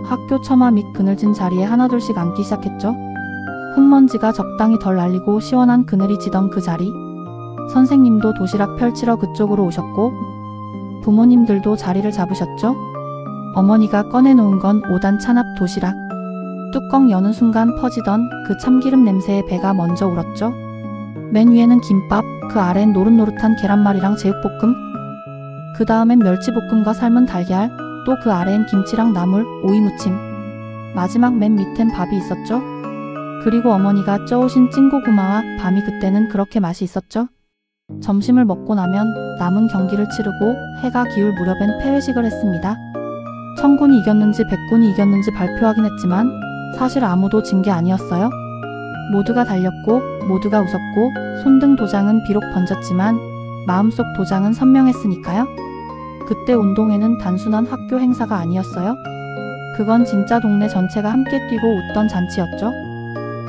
학교 처마 밑 그늘진 자리에 하나둘씩 앉기 시작했죠. 흙먼지가 적당히 덜 날리고 시원한 그늘이 지던 그 자리. 선생님도 도시락 펼치러 그쪽으로 오셨고 부모님들도 자리를 잡으셨죠. 어머니가 꺼내놓은 건 5단 찬압 도시락. 뚜껑 여는 순간 퍼지던 그 참기름 냄새에 배가 먼저 울었죠. 맨 위에는 김밥, 그 아래엔 노릇노릇한 계란말이랑 제육볶음, 그 다음엔 멸치볶음과 삶은 달걀, 또 그 아래엔 김치랑 나물, 오이무침, 마지막 맨 밑엔 밥이 있었죠. 그리고 어머니가 쪄오신 찐고구마와 밤이 그때는 그렇게 맛이 있었죠. 점심을 먹고 나면 남은 경기를 치르고 해가 기울 무렵엔 폐회식을 했습니다. 청군이 이겼는지 백군이 이겼는지 발표하긴 했지만 사실 아무도 진 게 아니었어요. 모두가 달렸고 모두가 웃었고 손등 도장은 비록 번졌지만 마음속 도장은 선명했으니까요. 그때 운동회는 단순한 학교 행사가 아니었어요. 그건 진짜 동네 전체가 함께 뛰고 웃던 잔치였죠.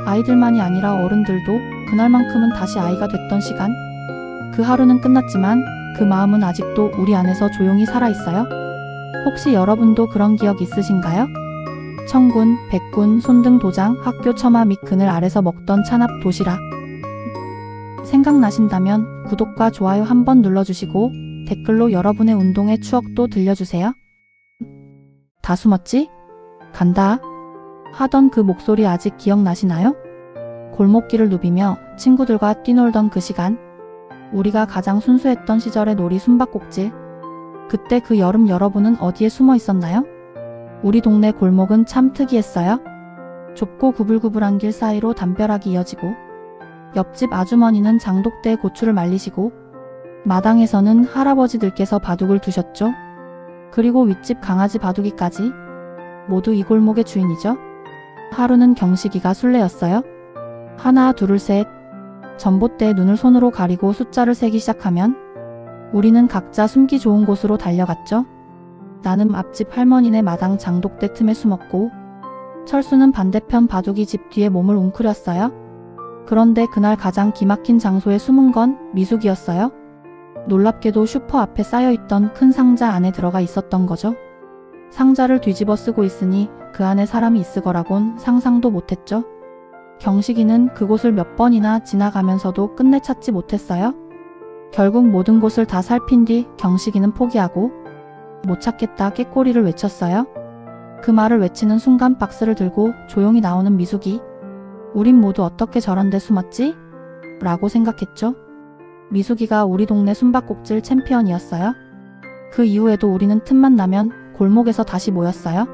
아이들만이 아니라 어른들도 그날만큼은 다시 아이가 됐던 시간. 그 하루는 끝났지만 그 마음은 아직도 우리 안에서 조용히 살아있어요. 혹시 여러분도 그런 기억 있으신가요? 청군, 백군, 손등 도장, 학교 처마 및 그늘 아래서 먹던 찬압 도시락. 생각나신다면 구독과 좋아요 한번 눌러주시고 댓글로 여러분의 운동의 추억도 들려주세요. 다 숨었지? 간다. 하던 그 목소리 아직 기억나시나요? 골목길을 누비며 친구들과 뛰놀던 그 시간. 우리가 가장 순수했던 시절의 놀이 숨바꼭질. 그때 그 여름 여러분은 어디에 숨어 있었나요? 우리 동네 골목은 참 특이했어요. 좁고 구불구불한 길 사이로 담벼락이 이어지고 옆집 아주머니는 장독대에 고추를 말리시고 마당에서는 할아버지들께서 바둑을 두셨죠. 그리고 윗집 강아지 바둑이까지 모두 이 골목의 주인이죠. 하루는 경식이가 술래였어요. 하나 둘 셋. 전봇대에 눈을 손으로 가리고 숫자를 세기 시작하면 우리는 각자 숨기 좋은 곳으로 달려갔죠. 나는 앞집 할머니네 마당 장독대 틈에 숨었고 철수는 반대편 바둑이 집 뒤에 몸을 웅크렸어요. 그런데 그날 가장 기막힌 장소에 숨은 건 미숙이었어요. 놀랍게도 슈퍼 앞에 쌓여있던 큰 상자 안에 들어가 있었던 거죠. 상자를 뒤집어 쓰고 있으니 그 안에 사람이 있을 거라곤 상상도 못했죠. 경식이는 그곳을 몇 번이나 지나가면서도 끝내 찾지 못했어요. 결국 모든 곳을 다 살핀 뒤 경식이는 포기하고 못 찾겠다 꾀꼬리를 외쳤어요. 그 말을 외치는 순간 박스를 들고 조용히 나오는 미숙이. 우린 모두 어떻게 저런 데 숨었지? 라고 생각했죠. 미숙이가 우리 동네 숨바꼭질 챔피언이었어요. 그 이후에도 우리는 틈만 나면 골목에서 다시 모였어요.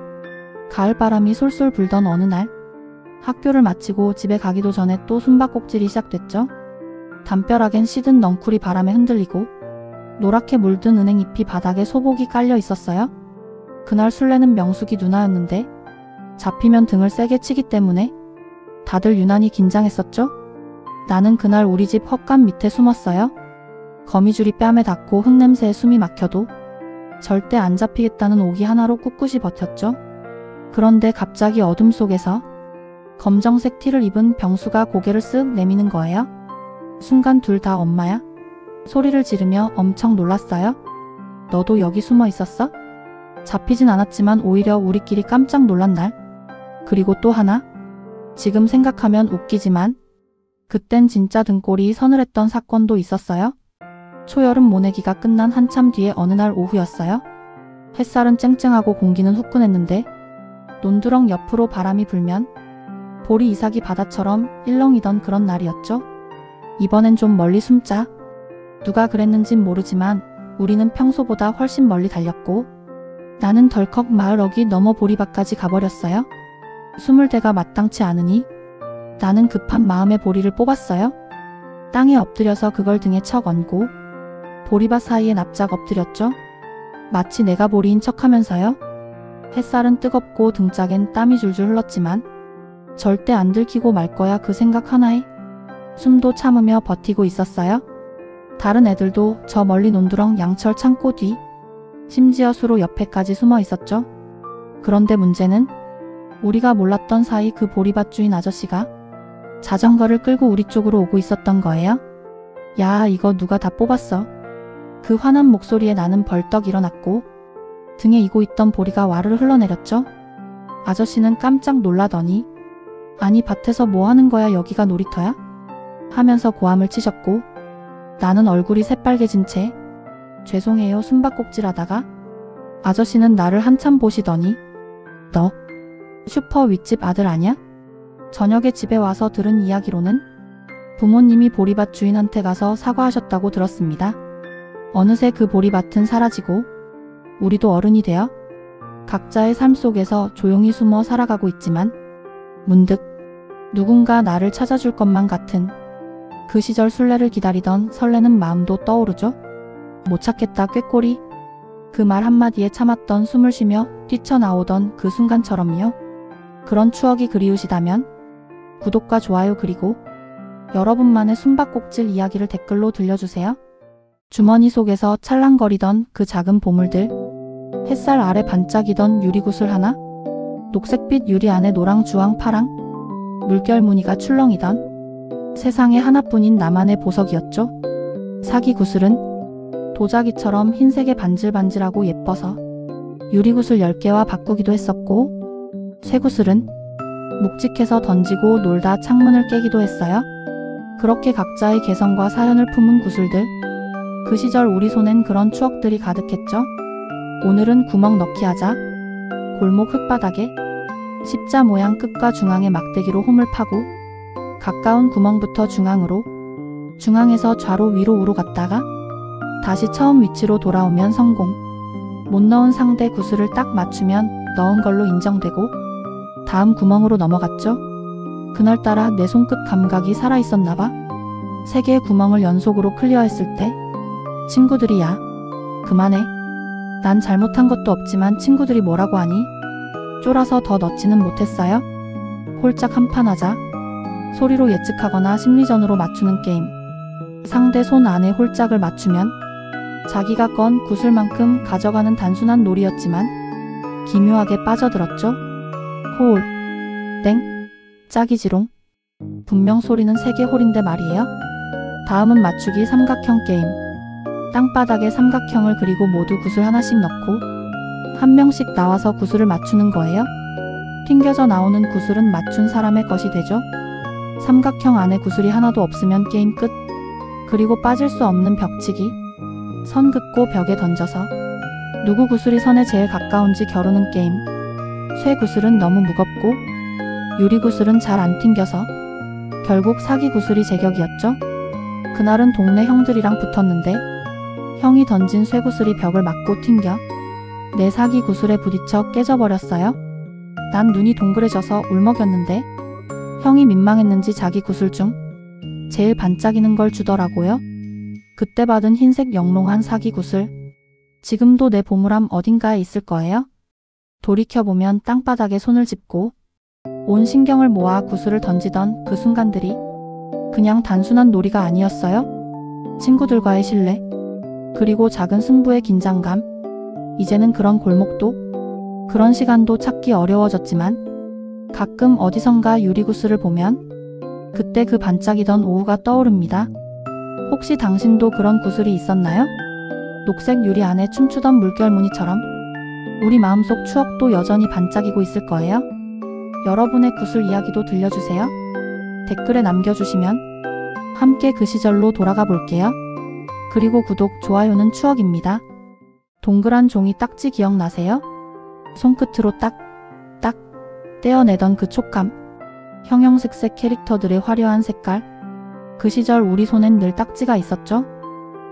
가을바람이 솔솔 불던 어느 날 학교를 마치고 집에 가기도 전에 또 숨바꼭질이 시작됐죠. 담벼락엔 시든 넝쿨이 바람에 흔들리고 노랗게 물든 은행잎이 바닥에 소복이 깔려 있었어요. 그날 술래는 명숙이 누나였는데 잡히면 등을 세게 치기 때문에 다들 유난히 긴장했었죠. 나는 그날 우리 집 헛간 밑에 숨었어요. 거미줄이 뺨에 닿고 흙냄새에 숨이 막혀도 절대 안 잡히겠다는 오기 하나로 꿋꿋이 버텼죠. 그런데 갑자기 어둠 속에서 검정색 티를 입은 병수가 고개를 쓱 내미는 거예요. 순간 둘 다 엄마야? 소리를 지르며 엄청 놀랐어요. 너도 여기 숨어 있었어? 잡히진 않았지만 오히려 우리끼리 깜짝 놀란 날. 그리고 또 하나? 지금 생각하면 웃기지만 그땐 진짜 등골이 서늘했던 사건도 있었어요. 초여름 모내기가 끝난 한참 뒤에 어느 날 오후였어요. 햇살은 쨍쨍하고 공기는 후끈했는데 논두렁 옆으로 바람이 불면 보리 이삭이 바다처럼 일렁이던 그런 날이었죠. 이번엔 좀 멀리 숨자. 누가 그랬는진 모르지만 우리는 평소보다 훨씬 멀리 달렸고 나는 덜컥 마을 어귀 넘어 보리밭까지 가버렸어요. 숨을 데가 마땅치 않으니 나는 급한 마음에 보리를 뽑았어요. 땅에 엎드려서 그걸 등에 척 얹고 보리밭 사이에 납작 엎드렸죠. 마치 내가 보리인 척하면서요. 햇살은 뜨겁고 등짝엔 땀이 줄줄 흘렀지만 절대 안 들키고 말 거야 그 생각 하나에 숨도 참으며 버티고 있었어요. 다른 애들도 저 멀리 논두렁 양철 창고 뒤 심지어 수로 옆에까지 숨어 있었죠. 그런데 문제는 우리가 몰랐던 사이 그 보리밭 주인 아저씨가 자전거를 끌고 우리 쪽으로 오고 있었던 거예요. 야, 이거 누가 다 뽑았어. 그 화난 목소리에 나는 벌떡 일어났고 등에 이고 있던 보리가 와르르 흘러내렸죠. 아저씨는 깜짝 놀라더니 아니 밭에서 뭐 하는 거야, 여기가 놀이터야? 하면서 고함을 치셨고 나는 얼굴이 새빨개진 채 죄송해요 숨바꼭질 하다가. 아저씨는 나를 한참 보시더니 너 슈퍼 윗집 아들 아냐? 저녁에 집에 와서 들은 이야기로는 부모님이 보리밭 주인한테 가서 사과하셨다고 들었습니다. 어느새 그 보리밭은 사라지고 우리도 어른이 되어 각자의 삶 속에서 조용히 숨어 살아가고 있지만 문득 누군가 나를 찾아줄 것만 같은 그 시절 술래를 기다리던 설레는 마음도 떠오르죠. 못 찾겠다 꾀꼬리. 그 말 한마디에 참았던 숨을 쉬며 뛰쳐나오던 그 순간처럼요. 그런 추억이 그리우시다면 구독과 좋아요 그리고 여러분만의 숨바꼭질 이야기를 댓글로 들려주세요. 주머니 속에서 찰랑거리던 그 작은 보물들, 햇살 아래 반짝이던 유리구슬 하나, 녹색빛 유리 안에 노랑 주황 파랑, 물결 무늬가 출렁이던 세상에 하나뿐인 나만의 보석이었죠. 사기 구슬은 도자기처럼 흰색에 반질반질하고 예뻐서 유리구슬 10개와 바꾸기도 했었고, 쇠구슬은 묵직해서 던지고 놀다 창문을 깨기도 했어요. 그렇게 각자의 개성과 사연을 품은 구슬들. 그 시절 우리 손엔 그런 추억들이 가득했죠. 오늘은 구멍 넣기 하자. 골목 흙바닥에 십자 모양 끝과 중앙에 막대기로 홈을 파고 가까운 구멍부터 중앙으로, 중앙에서 좌로 위로 우로 갔다가 다시 처음 위치로 돌아오면 성공. 못 넣은 상대 구슬을 딱 맞추면 넣은 걸로 인정되고 다음 구멍으로 넘어갔죠. 그날따라 내 손끝 감각이 살아있었나봐. 3개의 구멍을 연속으로 클리어했을 때 친구들이 야, 그만해. 난 잘못한 것도 없지만 친구들이 뭐라고 하니? 쫄아서 더 넣지는 못했어요. 홀짝 한판 하자. 소리로 예측하거나 심리전으로 맞추는 게임. 상대 손 안에 홀짝을 맞추면 자기가 건 구슬만큼 가져가는 단순한 놀이였지만 기묘하게 빠져들었죠. 홀, 땡, 짝이지롱. 분명 소리는 3개 홀인데 말이에요. 다음은 맞추기 삼각형 게임. 땅바닥에 삼각형을 그리고 모두 구슬 하나씩 넣고 한 명씩 나와서 구슬을 맞추는 거예요. 튕겨져 나오는 구슬은 맞춘 사람의 것이 되죠. 삼각형 안에 구슬이 하나도 없으면 게임 끝. 그리고 빠질 수 없는 벽치기. 선 긋고 벽에 던져서 누구 구슬이 선에 제일 가까운지 겨루는 게임. 쇠 구슬은 너무 무겁고 유리 구슬은 잘 안 튕겨서 결국 사기 구슬이 제격이었죠. 그날은 동네 형들이랑 붙었는데 형이 던진 쇠 구슬이 벽을 맞고 튕겨 내 사기 구슬에 부딪혀 깨져버렸어요. 난 눈이 동그래져서 울먹였는데 형이 민망했는지 자기 구슬 중 제일 반짝이는 걸 주더라고요. 그때 받은 흰색 영롱한 사기 구슬. 지금도 내 보물함 어딘가에 있을 거예요. 돌이켜보면 땅바닥에 손을 짚고 온 신경을 모아 구슬을 던지던 그 순간들이 그냥 단순한 놀이가 아니었어요. 친구들과의 신뢰, 그리고 작은 승부의 긴장감. 이제는 그런 골목도, 그런 시간도 찾기 어려워졌지만 가끔 어디선가 유리구슬을 보면 그때 그 반짝이던 오후가 떠오릅니다. 혹시 당신도 그런 구슬이 있었나요? 녹색 유리 안에 춤추던 물결 무늬처럼 우리 마음속 추억도 여전히 반짝이고 있을 거예요. 여러분의 구슬 이야기도 들려주세요. 댓글에 남겨주시면 함께 그 시절로 돌아가 볼게요. 그리고 구독, 좋아요는 추억입니다. 동그란 종이 딱지 기억나세요? 손끝으로 딱 떼어내던 그 촉감. 형형색색 캐릭터들의 화려한 색깔. 그 시절 우리 손엔 늘 딱지가 있었죠.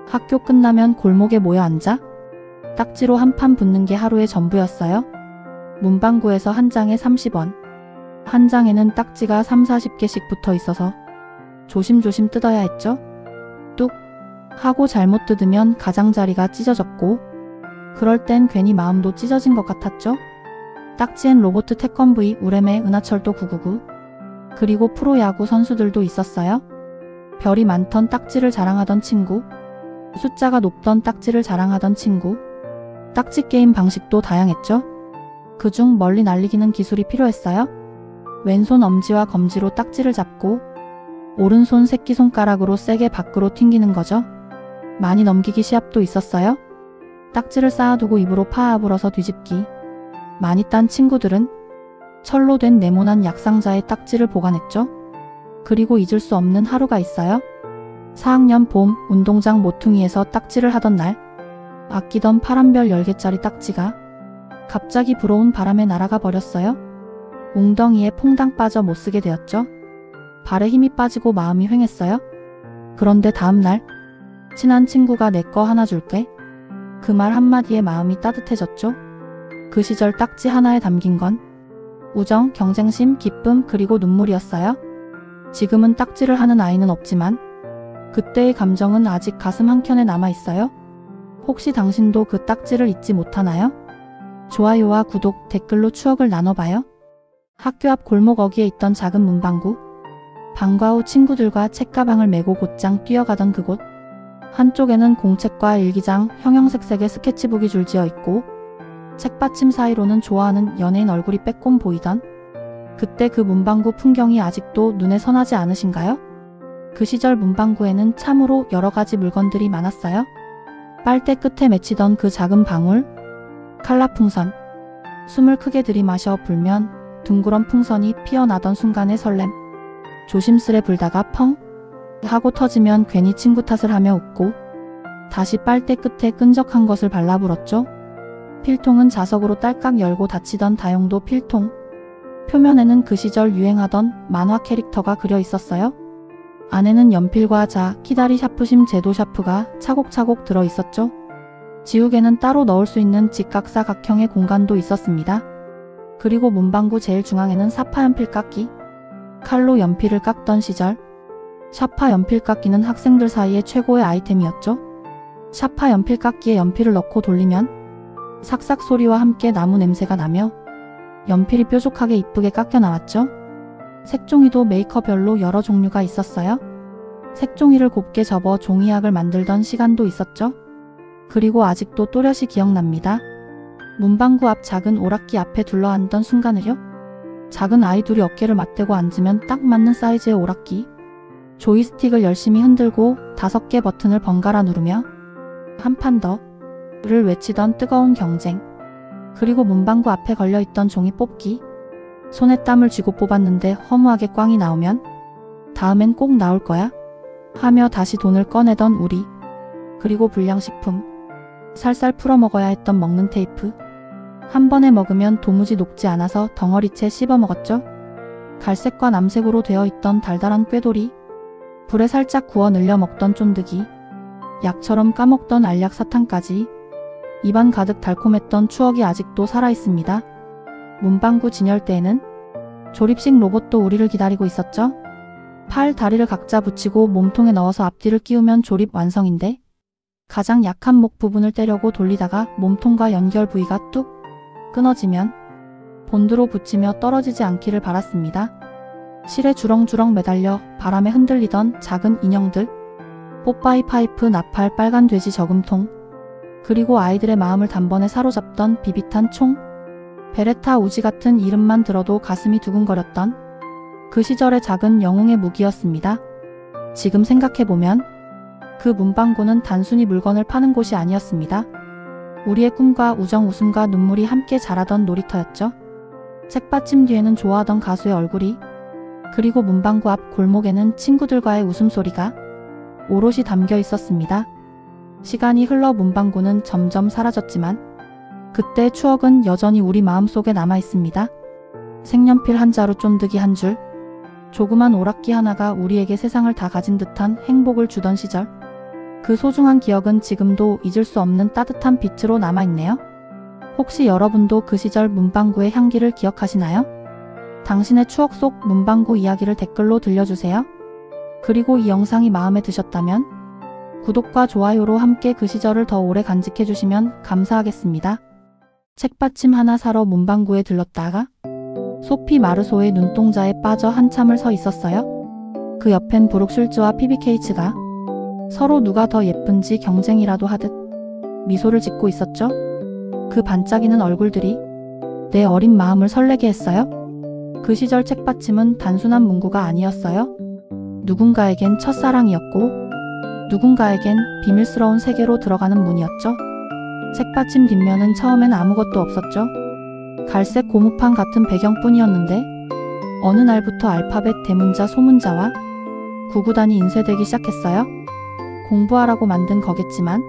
학교 끝나면 골목에 모여 앉아 딱지로 한 판 붙는 게 하루의 전부였어요. 문방구에서 한 장에 30원. 한 장에는 딱지가 30-40개씩 붙어 있어서 조심조심 뜯어야 했죠. 뚝 하고 잘못 뜯으면 가장자리가 찢어졌고 그럴 땐 괜히 마음도 찢어진 것 같았죠. 딱지엔 로보트 태권브이, 우레메, 은하철도 999 그리고 프로야구 선수들도 있었어요. 별이 많던 딱지를 자랑하던 친구, 숫자가 높던 딱지를 자랑하던 친구. 딱지 게임 방식도 다양했죠. 그중 멀리 날리기는 기술이 필요했어요. 왼손 엄지와 검지로 딱지를 잡고 오른손 새끼손가락으로 세게 밖으로 튕기는 거죠. 많이 넘기기 시합도 있었어요. 딱지를 쌓아두고 입으로 파아 불어서 뒤집기. 많이 딴 친구들은 철로 된 네모난 약상자에 딱지를 보관했죠. 그리고 잊을 수 없는 하루가 있어요. 4학년 봄 운동장 모퉁이에서 딱지를 하던 날, 아끼던 파란별 10개짜리 딱지가 갑자기 불어온 바람에 날아가 버렸어요. 웅덩이에 퐁당 빠져 못쓰게 되었죠. 발에 힘이 빠지고 마음이 휑했어요. 그런데 다음날 친한 친구가 내 거 하나 줄게. 그 말 한마디에 마음이 따뜻해졌죠. 그 시절 딱지 하나에 담긴 건 우정, 경쟁심, 기쁨, 그리고 눈물이었어요. 지금은 딱지를 하는 아이는 없지만 그때의 감정은 아직 가슴 한켠에 남아있어요. 혹시 당신도 그 딱지를 잊지 못하나요? 좋아요와 구독, 댓글로 추억을 나눠봐요. 학교 앞 골목 어귀에 있던 작은 문방구. 방과 후 친구들과 책가방을 메고 곧장 뛰어가던 그곳. 한쪽에는 공책과 일기장, 형형색색의 스케치북이 줄지어 있고 책받침 사이로는 좋아하는 연예인 얼굴이 빼꼼 보이던 그때 그 문방구 풍경이 아직도 눈에 선하지 않으신가요? 그 시절 문방구에는 참으로 여러 가지 물건들이 많았어요. 빨대 끝에 맺히던 그 작은 방울, 칼라풍선. 숨을 크게 들이마셔 불면 둥그런 풍선이 피어나던 순간의 설렘. 조심스레 불다가 펑 하고 터지면 괜히 친구 탓을 하며 웃고 다시 빨대 끝에 끈적한 것을 발라불었죠. 필통은 자석으로 딸깍 열고 닫히던 다용도 필통. 표면에는 그 시절 유행하던 만화 캐릭터가 그려 있었어요. 안에는 연필과 자, 키다리 샤프심 제도 샤프가 차곡차곡 들어 있었죠. 지우개는 따로 넣을 수 있는 직각사각형의 공간도 있었습니다. 그리고 문방구 제일 중앙에는 사파 연필 깎기. 칼로 연필을 깎던 시절. 샤파 연필 깎기는 학생들 사이에 최고의 아이템이었죠. 샤파 연필 깎기에 연필을 넣고 돌리면 삭삭 소리와 함께 나무 냄새가 나며 연필이 뾰족하게 이쁘게 깎여 나왔죠. 색종이도 메이커별로 여러 종류가 있었어요. 색종이를 곱게 접어 종이약을 만들던 시간도 있었죠. 그리고 아직도 또렷이 기억납니다. 문방구 앞 작은 오락기 앞에 둘러앉던 순간을요. 작은 아이 둘이 어깨를 맞대고 앉으면 딱 맞는 사이즈의 오락기. 조이스틱을 열심히 흔들고 5개 버튼을 번갈아 누르며 한 판 더를 외치던 뜨거운 경쟁. 그리고 문방구 앞에 걸려있던 종이 뽑기. 손에 땀을 쥐고 뽑았는데 허무하게 꽝이 나오면 다음엔 꼭 나올 거야 하며 다시 돈을 꺼내던 우리. 그리고 불량식품. 살살 풀어 먹어야 했던 먹는 테이프. 한 번에 먹으면 도무지 녹지 않아서 덩어리째 씹어 먹었죠. 갈색과 남색으로 되어 있던 달달한 꾀돌이. 불에 살짝 구워 늘려 먹던 쫀득이. 약처럼 까먹던 알약 사탕까지. 입안 가득 달콤했던 추억이 아직도 살아있습니다. 문방구 진열대에는 조립식 로봇도 우리를 기다리고 있었죠. 팔, 다리를 각자 붙이고 몸통에 넣어서 앞뒤를 끼우면 조립 완성인데 가장 약한 목 부분을 떼려고 돌리다가 몸통과 연결 부위가 뚝 끊어지면 본드로 붙이며 떨어지지 않기를 바랐습니다. 실에 주렁주렁 매달려 바람에 흔들리던 작은 인형들. 뽀빠이 파이프, 나팔, 빨간 돼지 저금통. 그리고 아이들의 마음을 단번에 사로잡던 비비탄 총. 베레타 우지 같은 이름만 들어도 가슴이 두근거렸던 그 시절의 작은 영웅의 무기였습니다. 지금 생각해보면 그 문방구는 단순히 물건을 파는 곳이 아니었습니다. 우리의 꿈과 우정, 웃음과 눈물이 함께 자라던 놀이터였죠. 책받침 뒤에는 좋아하던 가수의 얼굴이, 그리고 문방구 앞 골목에는 친구들과의 웃음소리가 오롯이 담겨 있었습니다. 시간이 흘러 문방구는 점점 사라졌지만 그때의 추억은 여전히 우리 마음속에 남아있습니다. 색연필 한 자루, 쫀득이 한 줄, 조그만 오락기 하나가 우리에게 세상을 다 가진 듯한 행복을 주던 시절. 그 소중한 기억은 지금도 잊을 수 없는 따뜻한 빛으로 남아있네요. 혹시 여러분도 그 시절 문방구의 향기를 기억하시나요? 당신의 추억 속 문방구 이야기를 댓글로 들려주세요. 그리고 이 영상이 마음에 드셨다면 구독과 좋아요로 함께 그 시절을 더 오래 간직해주시면 감사하겠습니다. 책받침 하나 사러 문방구에 들렀다가 소피 마르소의 눈동자에 빠져 한참을 서 있었어요. 그 옆엔 브룩 슐즈와 피비 케이츠가 서로 누가 더 예쁜지 경쟁이라도 하듯 미소를 짓고 있었죠. 그 반짝이는 얼굴들이 내 어린 마음을 설레게 했어요. 그 시절 책받침은 단순한 문구가 아니었어요. 누군가에겐 첫사랑이었고 누군가에겐 비밀스러운 세계로 들어가는 문이었죠. 책받침 뒷면은 처음엔 아무것도 없었죠. 갈색 고무판 같은 배경뿐이었는데 어느 날부터 알파벳 대문자 소문자와 구구단이 인쇄되기 시작했어요. 공부하라고 만든 거겠지만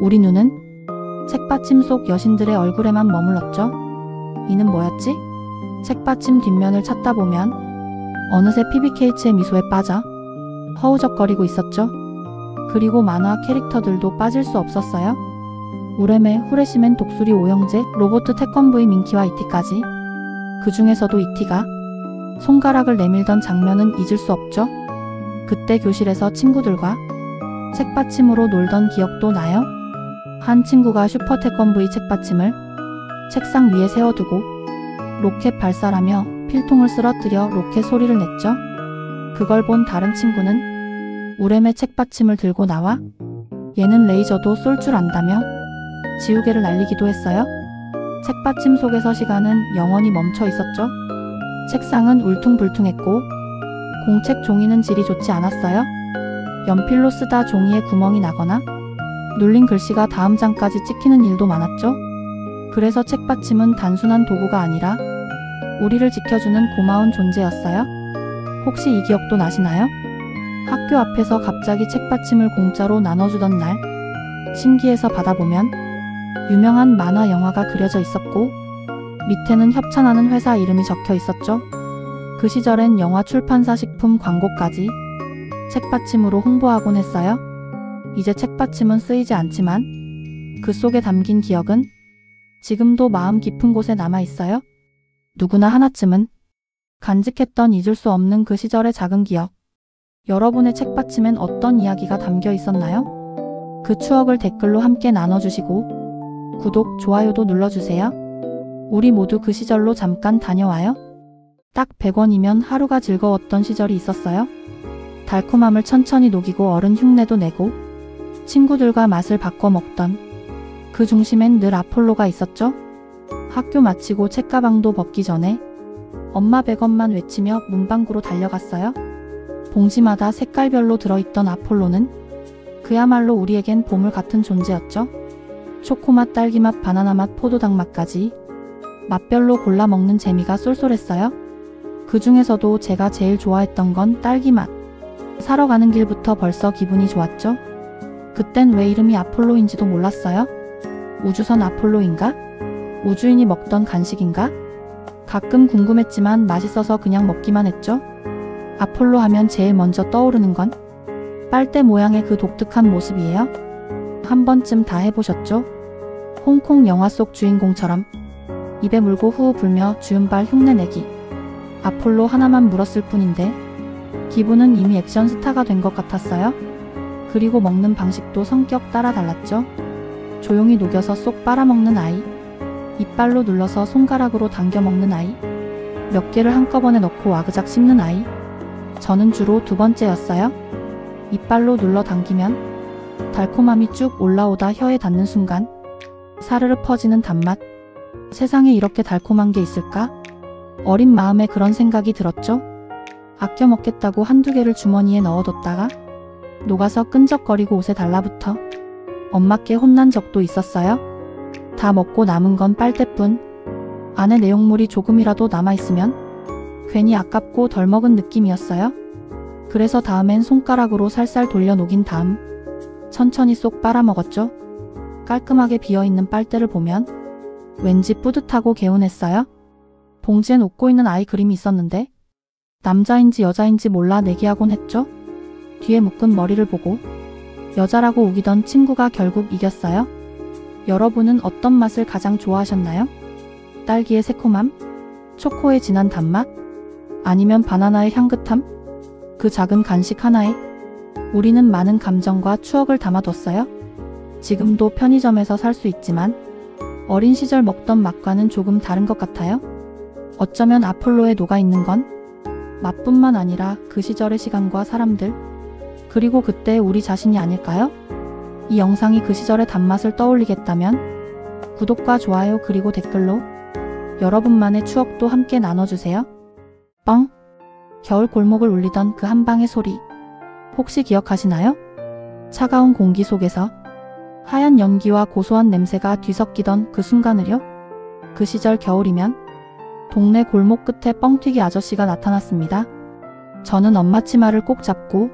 우리 눈은 책받침 속 여신들의 얼굴에만 머물렀죠. 이는 뭐였지? 책받침 뒷면을 찾다 보면 어느새 PBK츠의 미소에 빠져 허우적거리고 있었죠. 그리고 만화 캐릭터들도 빠질 수 없었어요. 우레메, 후레시맨, 독수리, 오영재, 로보트, 태권브이, 민키와 이티까지. 그 중에서도 이티가 손가락을 내밀던 장면은 잊을 수 없죠. 그때 교실에서 친구들과 책받침으로 놀던 기억도 나요. 한 친구가 슈퍼 태권브이 책받침을 책상 위에 세워두고 로켓 발사라며 필통을 쓰러뜨려 로켓 소리를 냈죠. 그걸 본 다른 친구는 우레메 책받침을 들고 나와 얘는 레이저도 쏠 줄 안다며 지우개를 날리기도 했어요. 책받침 속에서 시간은 영원히 멈춰 있었죠. 책상은 울퉁불퉁했고 공책 종이는 질이 좋지 않았어요. 연필로 쓰다 종이에 구멍이 나거나 눌린 글씨가 다음 장까지 찍히는 일도 많았죠. 그래서 책받침은 단순한 도구가 아니라 우리를 지켜주는 고마운 존재였어요. 혹시 이 기억도 나시나요? 학교 앞에서 갑자기 책받침을 공짜로 나눠주던 날, 신기해서 받아보면 유명한 만화 영화가 그려져 있었고 밑에는 협찬하는 회사 이름이 적혀 있었죠. 그 시절엔 영화 출판사 식품 광고까지 책받침으로 홍보하곤 했어요. 이제 책받침은 쓰이지 않지만 그 속에 담긴 기억은 지금도 마음 깊은 곳에 남아 있어요. 누구나 하나쯤은 간직했던 잊을 수 없는 그 시절의 작은 기억. 여러분의 책받침엔 어떤 이야기가 담겨 있었나요? 그 추억을 댓글로 함께 나눠주시고 구독, 좋아요도 눌러주세요. 우리 모두 그 시절로 잠깐 다녀와요. 딱 100원이면 하루가 즐거웠던 시절이 있었어요. 달콤함을 천천히 녹이고 어른 흉내도 내고 친구들과 맛을 바꿔 먹던 그 중심엔 늘 아폴로가 있었죠. 학교 마치고 책가방도 벗기 전에 엄마 100원만 외치며 문방구로 달려갔어요. 봉지마다 색깔별로 들어있던 아폴로는 그야말로 우리에겐 보물 같은 존재였죠. 초코맛, 딸기맛, 바나나맛, 포도당맛까지 맛별로 골라 먹는 재미가 쏠쏠했어요. 그 중에서도 제가 제일 좋아했던 건 딸기맛. 사러 가는 길부터 벌써 기분이 좋았죠. 그땐 왜 이름이 아폴로인지도 몰랐어요. 우주선 아폴로인가? 우주인이 먹던 간식인가? 가끔 궁금했지만 맛있어서 그냥 먹기만 했죠. 아폴로 하면 제일 먼저 떠오르는 건 빨대 모양의 그 독특한 모습이에요. 한 번쯤 다 해보셨죠? 홍콩 영화 속 주인공처럼 입에 물고 후후 불며 주윤발 흉내내기. 아폴로 하나만 물었을 뿐인데 기분은 이미 액션 스타가 된 것 같았어요. 그리고 먹는 방식도 성격 따라 달랐죠. 조용히 녹여서 쏙 빨아먹는 아이, 이빨로 눌러서 손가락으로 당겨 먹는 아이, 몇 개를 한꺼번에 넣고 와그작 씹는 아이. 저는 주로 두 번째였어요. 이빨로 눌러 당기면 달콤함이 쭉 올라오다 혀에 닿는 순간 사르르 퍼지는 단맛. 세상에 이렇게 달콤한 게 있을까? 어린 마음에 그런 생각이 들었죠. 아껴 먹겠다고 한두 개를 주머니에 넣어뒀다가 녹아서 끈적거리고 옷에 달라붙어 엄마께 혼난 적도 있었어요. 다 먹고 남은 건 빨대뿐. 안에 내용물이 조금이라도 남아있으면 괜히 아깝고 덜 먹은 느낌이었어요. 그래서 다음엔 손가락으로 살살 돌려 녹인 다음 천천히 쏙 빨아먹었죠. 깔끔하게 비어있는 빨대를 보면 왠지 뿌듯하고 개운했어요. 봉지엔 웃고 있는 아이 그림이 있었는데 남자인지 여자인지 몰라 내기하곤 했죠. 뒤에 묶은 머리를 보고 여자라고 우기던 친구가 결국 이겼어요. 여러분은 어떤 맛을 가장 좋아하셨나요? 딸기의 새콤함? 초코의 진한 단맛? 아니면 바나나의 향긋함? 그 작은 간식 하나에 우리는 많은 감정과 추억을 담아뒀어요. 지금도 편의점에서 살 수 있지만 어린 시절 먹던 맛과는 조금 다른 것 같아요. 어쩌면 아폴로에 녹아있는 건 맛뿐만 아니라 그 시절의 시간과 사람들, 그리고 그때 우리 자신이 아닐까요? 이 영상이 그 시절의 단맛을 떠올리겠다면 구독과 좋아요 그리고 댓글로 여러분만의 추억도 함께 나눠주세요. 뻥! 겨울 골목을 울리던 그 한 방의 소리 혹시 기억하시나요? 차가운 공기 속에서 하얀 연기와 고소한 냄새가 뒤섞이던 그 순간을요? 그 시절 겨울이면 동네 골목 끝에 뻥튀기 아저씨가 나타났습니다. 저는 엄마 치마를 꼭 잡고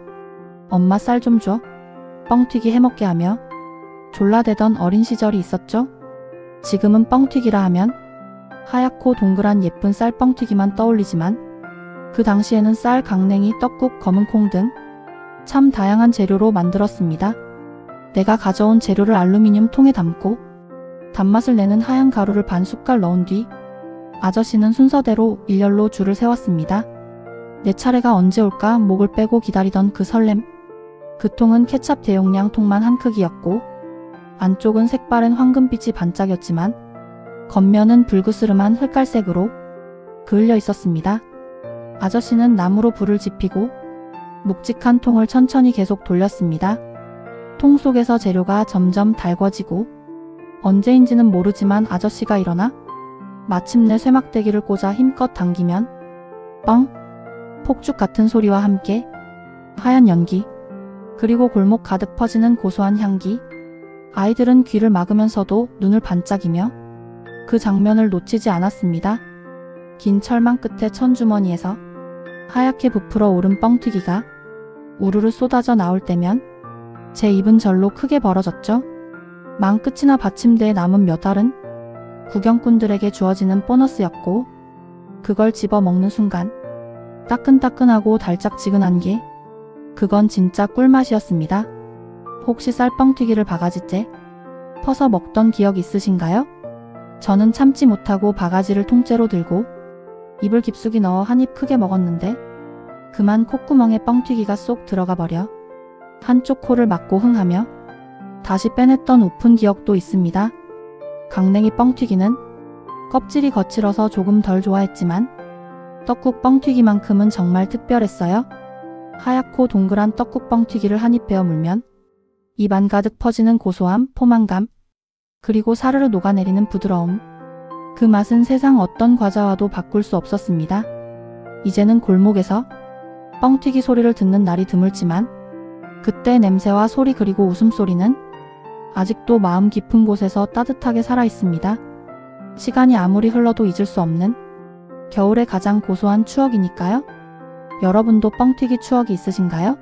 엄마 쌀 좀 줘, 뻥튀기 해먹게 하며 졸라대던 어린 시절이 있었죠. 지금은 뻥튀기라 하면 하얗고 동그란 예쁜 쌀 뻥튀기만 떠올리지만 그 당시에는 쌀, 강냉이, 떡국, 검은 콩 등 참 다양한 재료로 만들었습니다. 내가 가져온 재료를 알루미늄 통에 담고 단맛을 내는 하얀 가루를 반 숟갈 넣은 뒤 아저씨는 순서대로 일렬로 줄을 세웠습니다. 내 차례가 언제 올까 목을 빼고 기다리던 그 설렘. 그 통은 케찹 대용량 통만 한 크기였고 안쪽은 색바랜 황금빛이 반짝였지만 겉면은 불그스름한 흑갈색으로 그을려 있었습니다. 아저씨는 나무로 불을 지피고 묵직한 통을 천천히 계속 돌렸습니다. 통 속에서 재료가 점점 달궈지고 언제인지는 모르지만 아저씨가 일어나 마침내 쇠막대기를 꽂아 힘껏 당기면 뻥! 폭죽 같은 소리와 함께 하얀 연기, 그리고 골목 가득 퍼지는 고소한 향기. 아이들은 귀를 막으면서도 눈을 반짝이며 그 장면을 놓치지 않았습니다. 긴 철망 끝에 천주머니에서 하얗게 부풀어 오른 뻥튀기가 우르르 쏟아져 나올 때면 제 입은 절로 크게 벌어졌죠. 망 끝이나 받침대에 남은 몇 알은 구경꾼들에게 주어지는 보너스였고, 그걸 집어 먹는 순간 따끈따끈하고 달짝지근한 게 그건 진짜 꿀맛이었습니다. 혹시 쌀뻥튀기를 바가지째 퍼서 먹던 기억 있으신가요? 저는 참지 못하고 바가지를 통째로 들고 입을 깊숙이 넣어 한 입 크게 먹었는데 그만 콧구멍에 뻥튀기가 쏙 들어가 버려 한쪽 코를 막고 흥하며 다시 빼냈던 우픈 기억도 있습니다. 강냉이 뻥튀기는 껍질이 거칠어서 조금 덜 좋아했지만 떡국 뻥튀기만큼은 정말 특별했어요. 하얗고 동그란 떡국 뻥튀기를 한 입 베어 물면 입 안 가득 퍼지는 고소함, 포만감, 그리고 사르르 녹아내리는 부드러움. 그 맛은 세상 어떤 과자와도 바꿀 수 없었습니다. 이제는 골목에서 뻥튀기 소리를 듣는 날이 드물지만 그때 냄새와 소리 그리고 웃음소리는 아직도 마음 깊은 곳에서 따뜻하게 살아있습니다. 시간이 아무리 흘러도 잊을 수 없는 겨울의 가장 고소한 추억이니까요. 여러분도 뻥튀기 추억이 있으신가요?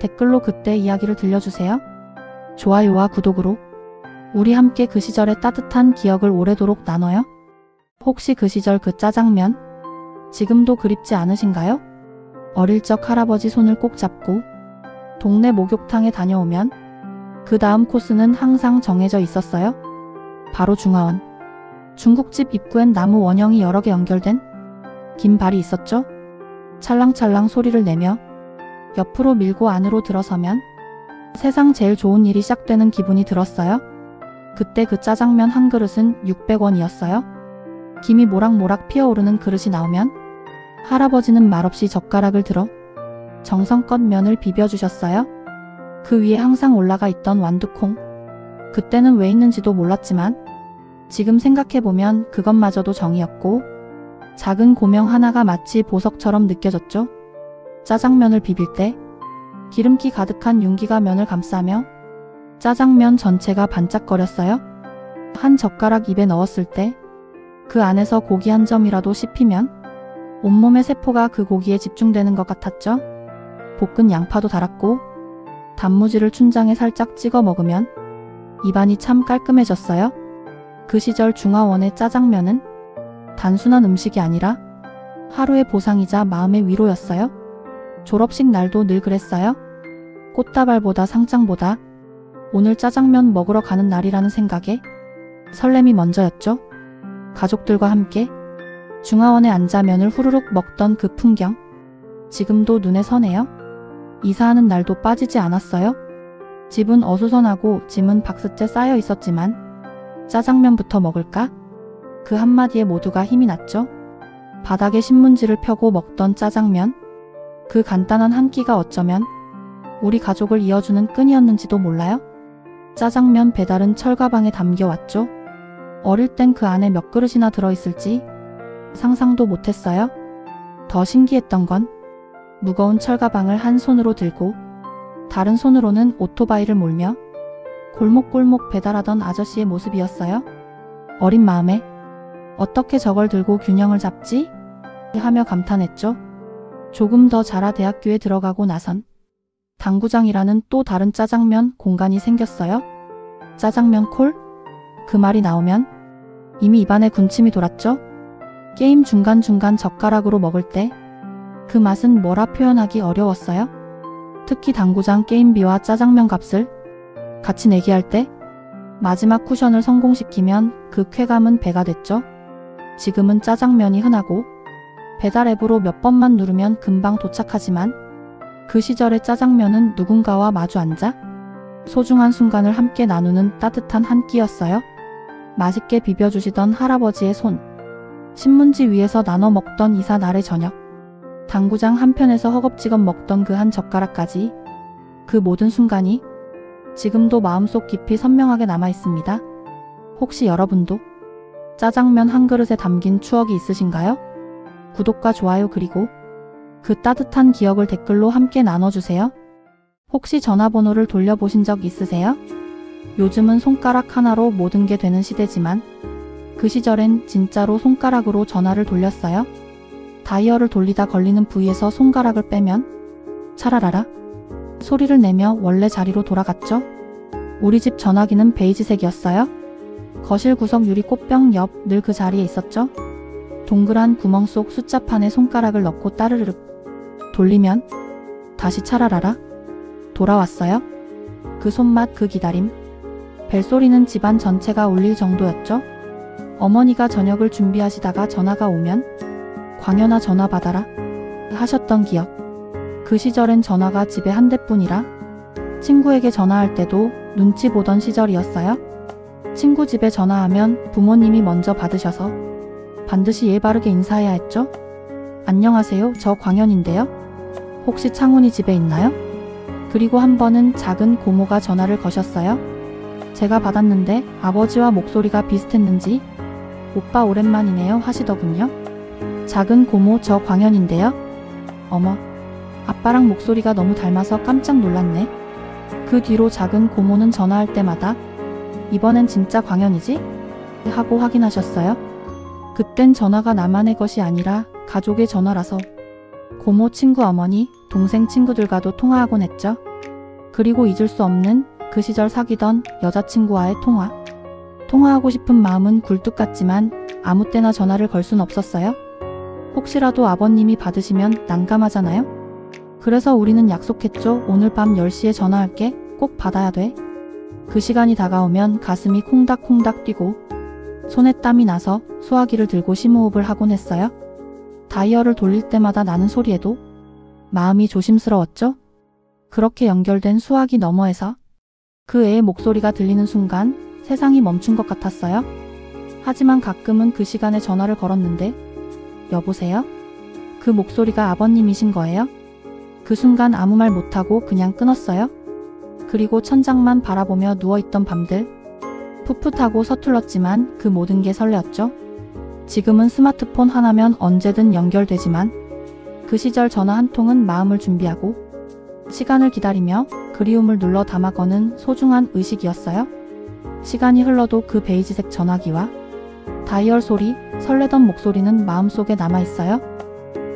댓글로 그때 이야기를 들려주세요. 좋아요와 구독으로 우리 함께 그 시절의 따뜻한 기억을 오래도록 나눠요. 혹시 그 시절 그 짜장면 지금도 그립지 않으신가요? 어릴 적 할아버지 손을 꼭 잡고 동네 목욕탕에 다녀오면 그 다음 코스는 항상 정해져 있었어요. 바로 중화원. 중국집 입구엔 나무 원형이 여러 개 연결된 긴 발이 있었죠. 찰랑찰랑 소리를 내며 옆으로 밀고 안으로 들어서면 세상 제일 좋은 일이 시작되는 기분이 들었어요. 그때 그 짜장면 한 그릇은 600원이었어요. 김이 모락모락 피어오르는 그릇이 나오면 할아버지는 말없이 젓가락을 들어 정성껏 면을 비벼주셨어요. 그 위에 항상 올라가 있던 완두콩. 그때는 왜 있는지도 몰랐지만 지금 생각해보면 그것마저도 정이었고 작은 고명 하나가 마치 보석처럼 느껴졌죠. 짜장면을 비빌 때 기름기 가득한 윤기가 면을 감싸며 짜장면 전체가 반짝거렸어요. 한 젓가락 입에 넣었을 때 그 안에서 고기 한 점이라도 씹히면 온몸의 세포가 그 고기에 집중되는 것 같았죠. 볶은 양파도 달았고 단무지를 춘장에 살짝 찍어 먹으면 입안이 참 깔끔해졌어요. 그 시절 중화원의 짜장면은 단순한 음식이 아니라 하루의 보상이자 마음의 위로였어요. 졸업식 날도 늘 그랬어요. 꽃다발보다 상장보다 오늘 짜장면 먹으러 가는 날이라는 생각에 설렘이 먼저였죠. 가족들과 함께 중화원에 앉아 면을 후루룩 먹던 그 풍경 지금도 눈에 서네요. 이사하는 날도 빠지지 않았어요. 집은 어수선하고 짐은 박스째 쌓여 있었지만 짜장면부터 먹을까? 그 한마디에 모두가 힘이 났죠. 바닥에 신문지를 펴고 먹던 짜장면, 그 간단한 한 끼가 어쩌면 우리 가족을 이어주는 끈이었는지도 몰라요. 짜장면 배달은 철가방에 담겨왔죠. 어릴 땐 그 안에 몇 그릇이나 들어있을지 상상도 못했어요. 더 신기했던 건 무거운 철가방을 한 손으로 들고 다른 손으로는 오토바이를 몰며 골목골목 배달하던 아저씨의 모습이었어요. 어린 마음에 어떻게 저걸 들고 균형을 잡지? 하며 감탄했죠. 조금 더 자라 대학교에 들어가고 나선 당구장이라는 또 다른 짜장면 공간이 생겼어요. 짜장면 콜? 그 말이 나오면 이미 입안에 군침이 돌았죠. 게임 중간중간 젓가락으로 먹을 때 그 맛은 뭐라 표현하기 어려웠어요. 특히 당구장 게임비와 짜장면 값을 같이 내기 할 때 마지막 쿠션을 성공시키면 그 쾌감은 배가 됐죠. 지금은 짜장면이 흔하고 배달 앱으로 몇 번만 누르면 금방 도착하지만 그 시절의 짜장면은 누군가와 마주 앉아 소중한 순간을 함께 나누는 따뜻한 한 끼였어요. 맛있게 비벼주시던 할아버지의 손, 신문지 위에서 나눠 먹던 이사 날의 저녁, 당구장 한편에서 허겁지겁 먹던 그 한 젓가락까지 그 모든 순간이 지금도 마음속 깊이 선명하게 남아있습니다. 혹시 여러분도 짜장면 한 그릇에 담긴 추억이 있으신가요? 구독과 좋아요 그리고 그 따뜻한 기억을 댓글로 함께 나눠주세요. 혹시 전화번호를 돌려보신 적 있으세요? 요즘은 손가락 하나로 모든 게 되는 시대지만 그 시절엔 진짜로 손가락으로 전화를 돌렸어요. 다이얼을 돌리다 걸리는 부위에서 손가락을 빼면 차라라라 소리를 내며 원래 자리로 돌아갔죠. 우리 집 전화기는 베이지색이었어요. 거실 구석 유리 꽃병 옆 늘 그 자리에 있었죠. 동그란 구멍 속 숫자판에 손가락을 넣고 따르르륵 돌리면 다시 차라라라 돌아왔어요. 그 손맛, 그 기다림. 벨소리는 집안 전체가 울릴 정도였죠. 어머니가 저녁을 준비하시다가 전화가 오면 광현아 전화 받아라 하셨던 기억. 그 시절엔 전화가 집에 한 대뿐이라 친구에게 전화할 때도 눈치 보던 시절이었어요. 친구 집에 전화하면 부모님이 먼저 받으셔서 반드시 예 바르게 인사해야 했죠. 안녕하세요, 저 광현인데요. 혹시 창훈이 집에 있나요? 그리고 한 번은 작은 고모가 전화를 거셨어요. 제가 받았는데 아버지와 목소리가 비슷했는지 오빠 오랜만이네요 하시더군요. 작은 고모, 저 광현인데요. 어머, 아빠랑 목소리가 너무 닮아서 깜짝 놀랐네. 그 뒤로 작은 고모는 전화할 때마다 이번엔 진짜 광현이지? 하고 확인하셨어요. 그땐 전화가 나만의 것이 아니라 가족의 전화라서 고모 친구 어머니, 동생 친구들과도 통화하곤 했죠. 그리고 잊을 수 없는 그 시절 사귀던 여자친구와의 통화. 통화하고 싶은 마음은 굴뚝 같지만 아무 때나 전화를 걸 순 없었어요. 혹시라도 아버님이 받으시면 난감하잖아요. 그래서 우리는 약속했죠. 오늘 밤 10시에 전화할게. 꼭 받아야 돼. 그 시간이 다가오면 가슴이 콩닥콩닥 뛰고 손에 땀이 나서 수화기를 들고 심호흡을 하곤 했어요. 다이얼을 돌릴 때마다 나는 소리에도 마음이 조심스러웠죠. 그렇게 연결된 수화기 너머에서 그 애의 목소리가 들리는 순간 세상이 멈춘 것 같았어요. 하지만 가끔은 그 시간에 전화를 걸었는데 여보세요? 그 목소리가 아버님이신 거예요? 그 순간 아무 말 못하고 그냥 끊었어요. 그리고 천장만 바라보며 누워있던 밤들. 풋풋하고 서툴렀지만 그 모든 게 설레었죠. 지금은 스마트폰 하나면 언제든 연결되지만 그 시절 전화 한 통은 마음을 준비하고 시간을 기다리며 그리움을 눌러 담아 거는 소중한 의식이었어요. 시간이 흘러도 그 베이지색 전화기와 다이얼 소리, 설레던 목소리는 마음속에 남아있어요.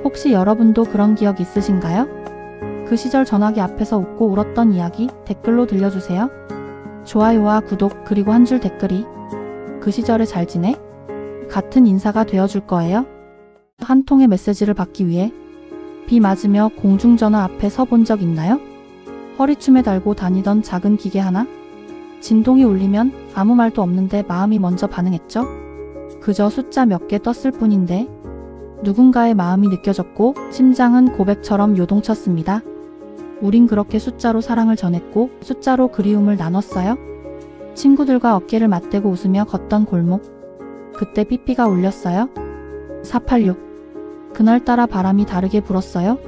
혹시 여러분도 그런 기억 있으신가요? 그 시절 전화기 앞에서 웃고 울었던 이야기 댓글로 들려주세요. 좋아요와 구독 그리고 한 줄 댓글이 그 시절에 잘 지내? 같은 인사가 되어줄 거예요. 한 통의 메시지를 받기 위해 비 맞으며 공중전화 앞에 서 본 적 있나요? 허리춤에 달고 다니던 작은 기계 하나? 진동이 울리면 아무 말도 없는데 마음이 먼저 반응했죠. 그저 숫자 몇 개 떴을 뿐인데 누군가의 마음이 느껴졌고 심장은 고백처럼 요동쳤습니다. 우린 그렇게 숫자로 사랑을 전했고 숫자로 그리움을 나눴어요. 친구들과 어깨를 맞대고 웃으며 걷던 골목. 그때 삐삐가 울렸어요. 486. 그날따라 바람이 다르게 불었어요.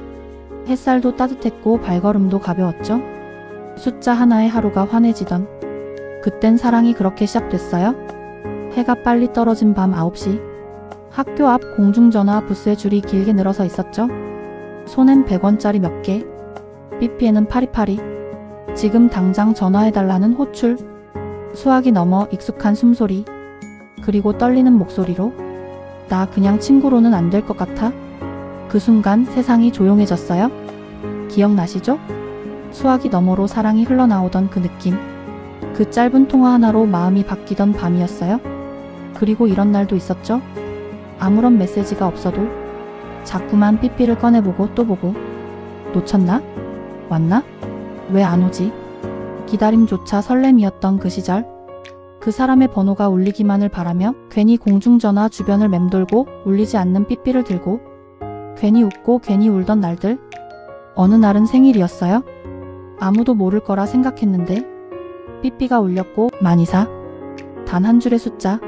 햇살도 따뜻했고 발걸음도 가벼웠죠. 숫자 하나에 하루가 환해지던 그땐 사랑이 그렇게 시작됐어요. 해가 빨리 떨어진 밤 9시. 학교 앞 공중전화 부스에 줄이 길게 늘어서 있었죠. 손엔 100원짜리 몇 개, 삐삐에는 파리파리. 지금 당장 전화해달라는 호출. 수화기 넘어 익숙한 숨소리. 그리고 떨리는 목소리로 나 그냥 친구로는 안 될 것 같아. 그 순간 세상이 조용해졌어요. 기억나시죠? 수화기 너머로 사랑이 흘러나오던 그 느낌. 그 짧은 통화 하나로 마음이 바뀌던 밤이었어요. 그리고 이런 날도 있었죠. 아무런 메시지가 없어도 자꾸만 삐삐를 꺼내보고 또 보고 놓쳤나? 왔나? 왜 안 오지? 기다림조차 설렘이었던 그 시절. 그 사람의 번호가 울리기만을 바라며 괜히 공중전화 주변을 맴돌고 울리지 않는 삐삐를 들고 괜히 웃고 괜히 울던 날들. 어느 날은 생일이었어요. 아무도 모를 거라 생각했는데 삐삐가 울렸고 14. 단 한 줄의 숫자.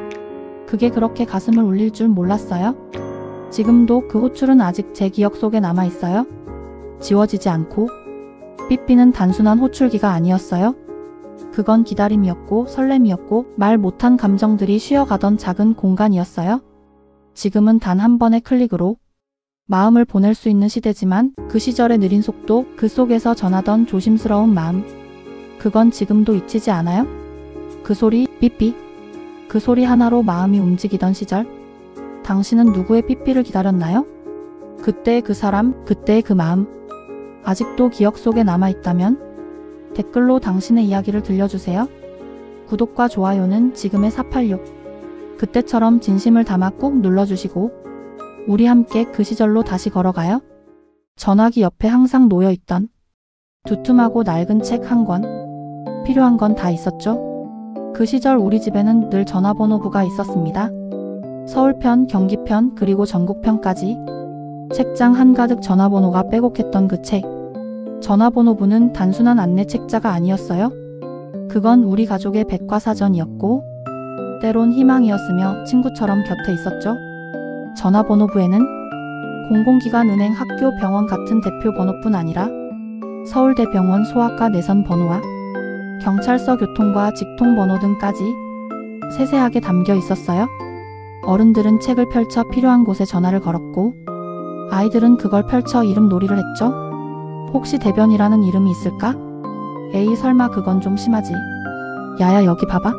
그게 그렇게 가슴을 울릴 줄 몰랐어요. 지금도 그 호출은 아직 제 기억 속에 남아있어요. 지워지지 않고. 삐삐는 단순한 호출기가 아니었어요. 그건 기다림이었고 설렘이었고 말 못한 감정들이 쉬어가던 작은 공간이었어요. 지금은 단 한 번의 클릭으로 마음을 보낼 수 있는 시대지만 그 시절의 느린 속도, 그 속에서 전하던 조심스러운 마음. 그건 지금도 잊히지 않아요? 그 소리, 삐삐. 그 소리 하나로 마음이 움직이던 시절. 당신은 누구의 삐삐를 기다렸나요? 그때의 그 사람, 그때의 그 마음. 아직도 기억 속에 남아있다면 댓글로 당신의 이야기를 들려주세요. 구독과 좋아요는 지금의 486. 그때처럼 진심을 담아 꾹 눌러주시고 우리 함께 그 시절로 다시 걸어가요. 전화기 옆에 항상 놓여있던 두툼하고 낡은 책 한 권. 필요한 건 다 있었죠. 그 시절 우리 집에는 늘 전화번호부가 있었습니다. 서울편, 경기편, 그리고 전국편까지 책장 한가득 전화번호가 빼곡했던 그 책. 전화번호부는 단순한 안내 책자가 아니었어요. 그건 우리 가족의 백과사전이었고 때론 희망이었으며 친구처럼 곁에 있었죠. 전화번호부에는 공공기관, 은행, 학교, 병원 같은 대표 번호뿐 아니라 서울대병원 소아과 내선 번호와 경찰서 교통과 직통 번호 등까지 세세하게 담겨 있었어요. 어른들은 책을 펼쳐 필요한 곳에 전화를 걸었고 아이들은 그걸 펼쳐 이름 놀이를 했죠. 혹시 대변이라는 이름이 있을까? 에이 설마 그건 좀 심하지. 야야 여기 봐봐.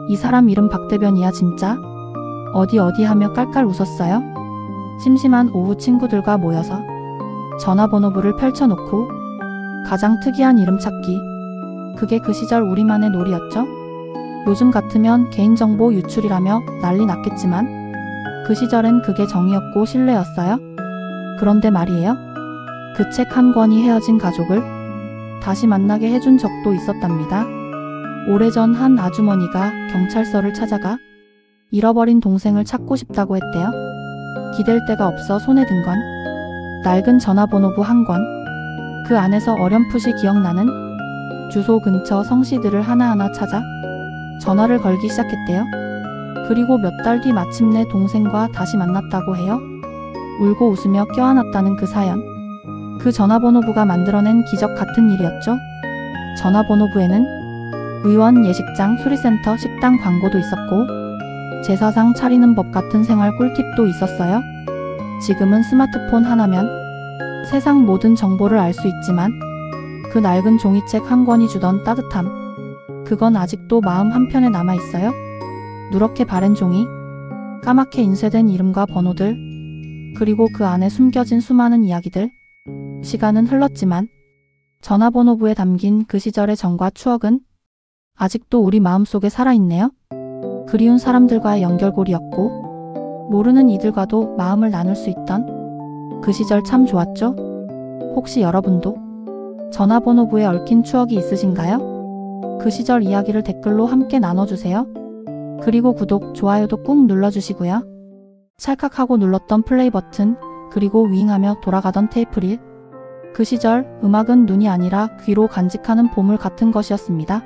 이 사람 이름 박대변이야 진짜. 어디 하며 깔깔 웃었어요. 심심한 오후 친구들과 모여서 전화번호부를 펼쳐놓고 가장 특이한 이름 찾기. 그게 그 시절 우리만의 놀이였죠. 요즘 같으면 개인정보 유출이라며 난리 났겠지만 그 시절엔 그게 정이었고 신뢰였어요. 그런데 말이에요. 그 책 한 권이 헤어진 가족을 다시 만나게 해준 적도 있었답니다. 오래전 한 아주머니가 경찰서를 찾아가 잃어버린 동생을 찾고 싶다고 했대요. 기댈 데가 없어 손에 든 건 낡은 전화번호부 한 권. 그 안에서 어렴풋이 기억나는 주소 근처 성씨들을 하나하나 찾아 전화를 걸기 시작했대요. 그리고 몇 달 뒤 마침내 동생과 다시 만났다고 해요. 울고 웃으며 껴안았다는 그 사연. 그 전화번호부가 만들어낸 기적 같은 일이었죠. 전화번호부에는 의원, 예식장, 수리센터, 식당 광고도 있었고 제사상 차리는 법 같은 생활 꿀팁도 있었어요. 지금은 스마트폰 하나면 세상 모든 정보를 알 수 있지만 그 낡은 종이책 한 권이 주던 따뜻함. 그건 아직도 마음 한편에 남아있어요. 누렇게 바랜 종이, 까맣게 인쇄된 이름과 번호들, 그리고 그 안에 숨겨진 수많은 이야기들. 시간은 흘렀지만 전화번호부에 담긴 그 시절의 정과 추억은 아직도 우리 마음속에 살아있네요. 그리운 사람들과의 연결고리였고 모르는 이들과도 마음을 나눌 수 있던 그 시절 참 좋았죠? 혹시 여러분도 전화번호부에 얽힌 추억이 있으신가요? 그 시절 이야기를 댓글로 함께 나눠주세요. 그리고 구독, 좋아요도 꾹 눌러주시고요. 찰칵하고 눌렀던 플레이 버튼, 그리고 윙하며 돌아가던 테이프릴. 그 시절 음악은 눈이 아니라 귀로 간직하는 보물 같은 것이었습니다.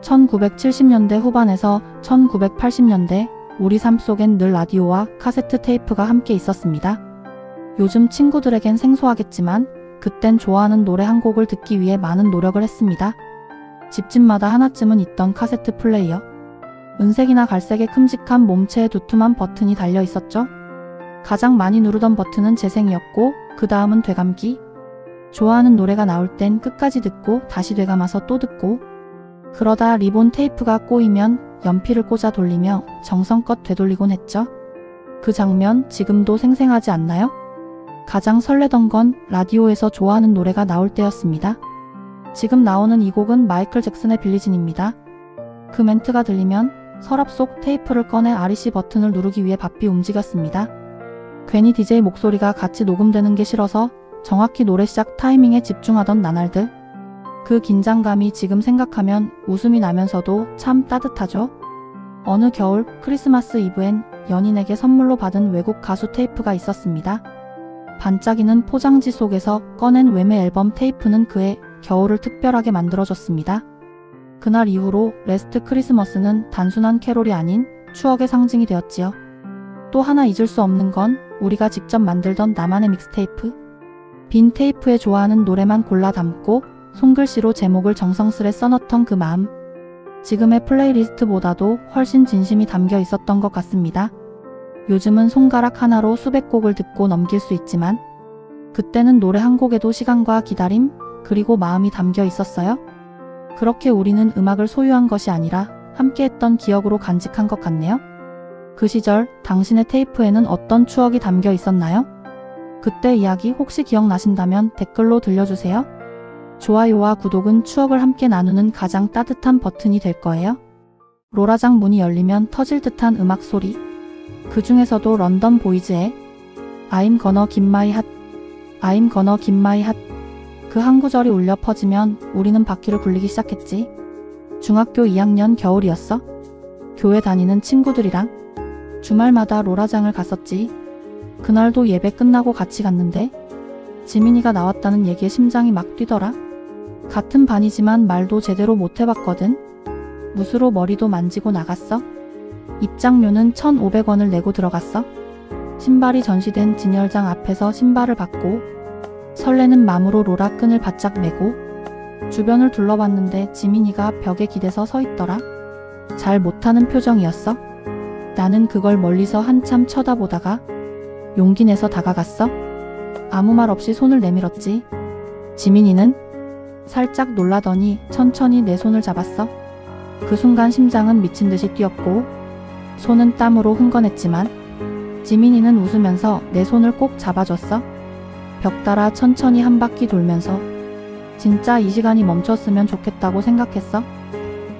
1970년대 후반에서 1980년대 우리 삶 속엔 늘 라디오와 카세트 테이프가 함께 있었습니다. 요즘 친구들에겐 생소하겠지만 그땐 좋아하는 노래 한 곡을 듣기 위해 많은 노력을 했습니다. 집집마다 하나쯤은 있던 카세트 플레이어. 은색이나 갈색의 큼직한 몸체에 두툼한 버튼이 달려 있었죠. 가장 많이 누르던 버튼은 재생이었고 그 다음은 되감기. 좋아하는 노래가 나올 땐 끝까지 듣고 다시 되감아서 또 듣고 그러다 리본 테이프가 꼬이면 연필을 꽂아 돌리며 정성껏 되돌리곤 했죠. 그 장면 지금도 생생하지 않나요? 가장 설레던 건 라디오에서 좋아하는 노래가 나올 때였습니다. 지금 나오는 이 곡은 마이클 잭슨의 빌리진입니다. 그 멘트가 들리면 서랍 속 테이프를 꺼내 REC 버튼을 누르기 위해 바삐 움직였습니다. 괜히 DJ 목소리가 같이 녹음되는 게 싫어서 정확히 노래 시작 타이밍에 집중하던 나날들. 그 긴장감이 지금 생각하면 웃음이 나면서도 참 따뜻하죠. 어느 겨울 크리스마스 이브엔 연인에게 선물로 받은 외국 가수 테이프가 있었습니다. 반짝이는 포장지 속에서 꺼낸 외매 앨범 테이프는 그의 겨울을 특별하게 만들어줬습니다. 그날 이후로 레스트 크리스머스는 단순한 캐롤이 아닌 추억의 상징이 되었지요. 또 하나 잊을 수 없는 건 우리가 직접 만들던 나만의 믹스테이프. 빈 테이프에 좋아하는 노래만 골라 담고 손글씨로 제목을 정성스레 써넣던 그 마음. 지금의 플레이리스트보다도 훨씬 진심이 담겨 있었던 것 같습니다. 요즘은 손가락 하나로 수백 곡을 듣고 넘길 수 있지만 그때는 노래 한 곡에도 시간과 기다림 그리고 마음이 담겨 있었어요. 그렇게 우리는 음악을 소유한 것이 아니라 함께했던 기억으로 간직한 것 같네요. 그 시절 당신의 테이프에는 어떤 추억이 담겨 있었나요? 그때 이야기 혹시 기억나신다면 댓글로 들려주세요. 좋아요와 구독은 추억을 함께 나누는 가장 따뜻한 버튼이 될 거예요. 롤라장 문이 열리면 터질 듯한 음악 소리. 그 중에서도 런던 보이즈의 I'm gonna give my heart, I'm gonna give my heart 그 한 구절이 울려 퍼지면 우리는 바퀴를 굴리기 시작했지. 중학교 2학년 겨울이었어. 교회 다니는 친구들이랑 주말마다 롤라장을 갔었지. 그날도 예배 끝나고 같이 갔는데 지민이가 나왔다는 얘기에 심장이 막 뛰더라. 같은 반이지만 말도 제대로 못 해봤거든. 무스로 머리도 만지고 나갔어. 입장료는 1,500원을 내고 들어갔어. 신발이 전시된 진열장 앞에서 신발을 받고 설레는 마음으로 롤라 끈을 바짝 메고 주변을 둘러봤는데 지민이가 벽에 기대서 서 있더라. 잘 못하는 표정이었어. 나는 그걸 멀리서 한참 쳐다보다가 용기 내서 다가갔어. 아무 말 없이 손을 내밀었지. 지민이는 살짝 놀라더니 천천히 내 손을 잡았어. 그 순간 심장은 미친 듯이 뛰었고 손은 땀으로 흥건했지만 지민이는 웃으면서 내 손을 꼭 잡아줬어. 벽 따라 천천히 한 바퀴 돌면서 진짜 이 시간이 멈췄으면 좋겠다고 생각했어.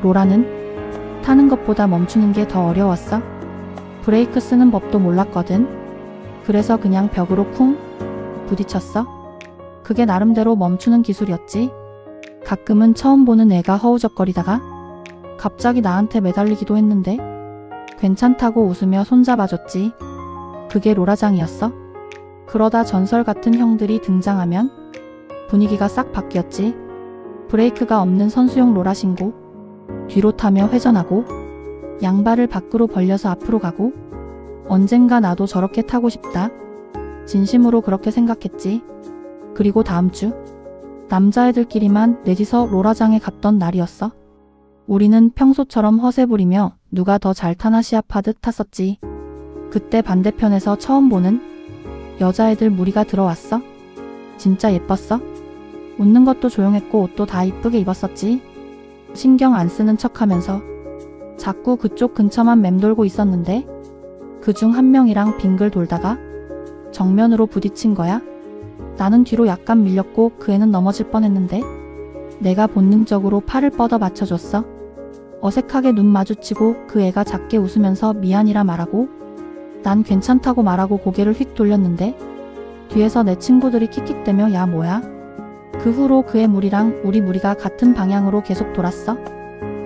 롤라는 타는 것보다 멈추는 게 더 어려웠어. 브레이크 쓰는 법도 몰랐거든. 그래서 그냥 벽으로 쿵 부딪혔어. 그게 나름대로 멈추는 기술이었지. 가끔은 처음 보는 애가 허우적거리다가 갑자기 나한테 매달리기도 했는데 괜찮다고 웃으며 손잡아줬지. 그게 롤라장이었어. 그러다 전설 같은 형들이 등장하면 분위기가 싹 바뀌었지. 브레이크가 없는 선수용 롤라 신고 뒤로 타며 회전하고 양발을 밖으로 벌려서 앞으로 가고 언젠가 나도 저렇게 타고 싶다. 진심으로 그렇게 생각했지. 그리고 다음 주 남자애들끼리만 넷이서 롤라장에 갔던 날이었어. 우리는 평소처럼 허세 부리며 누가 더 잘 타나 시합하듯 탔었지. 그때 반대편에서 처음 보는 여자애들 무리가 들어왔어. 진짜 예뻤어. 웃는 것도 조용했고 옷도 다 이쁘게 입었었지. 신경 안 쓰는 척하면서 자꾸 그쪽 근처만 맴돌고 있었는데 그중 한 명이랑 빙글 돌다가 정면으로 부딪힌 거야. 나는 뒤로 약간 밀렸고 그 애는 넘어질 뻔했는데 내가 본능적으로 팔을 뻗어 받쳐줬어. 어색하게 눈 마주치고 그 애가 작게 웃으면서 미안이라 말하고 난 괜찮다고 말하고 고개를 휙 돌렸는데 뒤에서 내 친구들이 킥킥대며 야 뭐야? 그 후로 그의 무리랑 우리 무리가 같은 방향으로 계속 돌았어.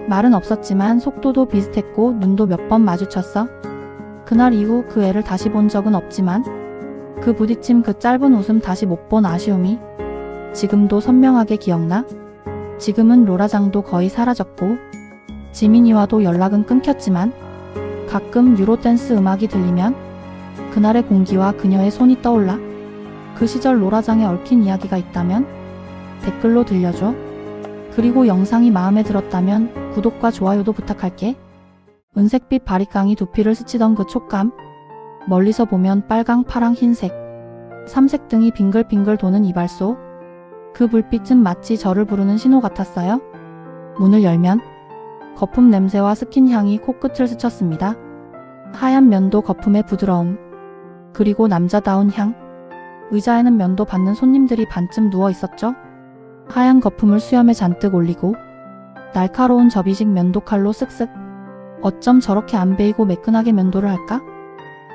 말은 없었지만 속도도 비슷했고 눈도 몇 번 마주쳤어. 그날 이후 그 애를 다시 본 적은 없지만 그 부딪힘 그 짧은 웃음 다시 못 본 아쉬움이 지금도 선명하게 기억나. 지금은 롤라장도 거의 사라졌고 지민이와도 연락은 끊겼지만 가끔 유로댄스 음악이 들리면 그날의 공기와 그녀의 손이 떠올라. 그 시절 롤라장에 얽힌 이야기가 있다면 댓글로 들려줘. 그리고 영상이 마음에 들었다면 구독과 좋아요도 부탁할게. 은색빛 바리깡이 두피를 스치던 그 촉감. 멀리서 보면 빨강, 파랑, 흰색, 삼색 등이 빙글빙글 도는 이발소. 그 불빛은 마치 저를 부르는 신호 같았어요. 문을 열면 거품 냄새와 스킨 향이 코끝을 스쳤습니다. 하얀 면도 거품의 부드러움. 그리고 남자다운 향. 의자에는 면도 받는 손님들이 반쯤 누워 있었죠. 하얀 거품을 수염에 잔뜩 올리고 날카로운 접이식 면도칼로 쓱쓱. 어쩜 저렇게 안 베이고 매끈하게 면도를 할까?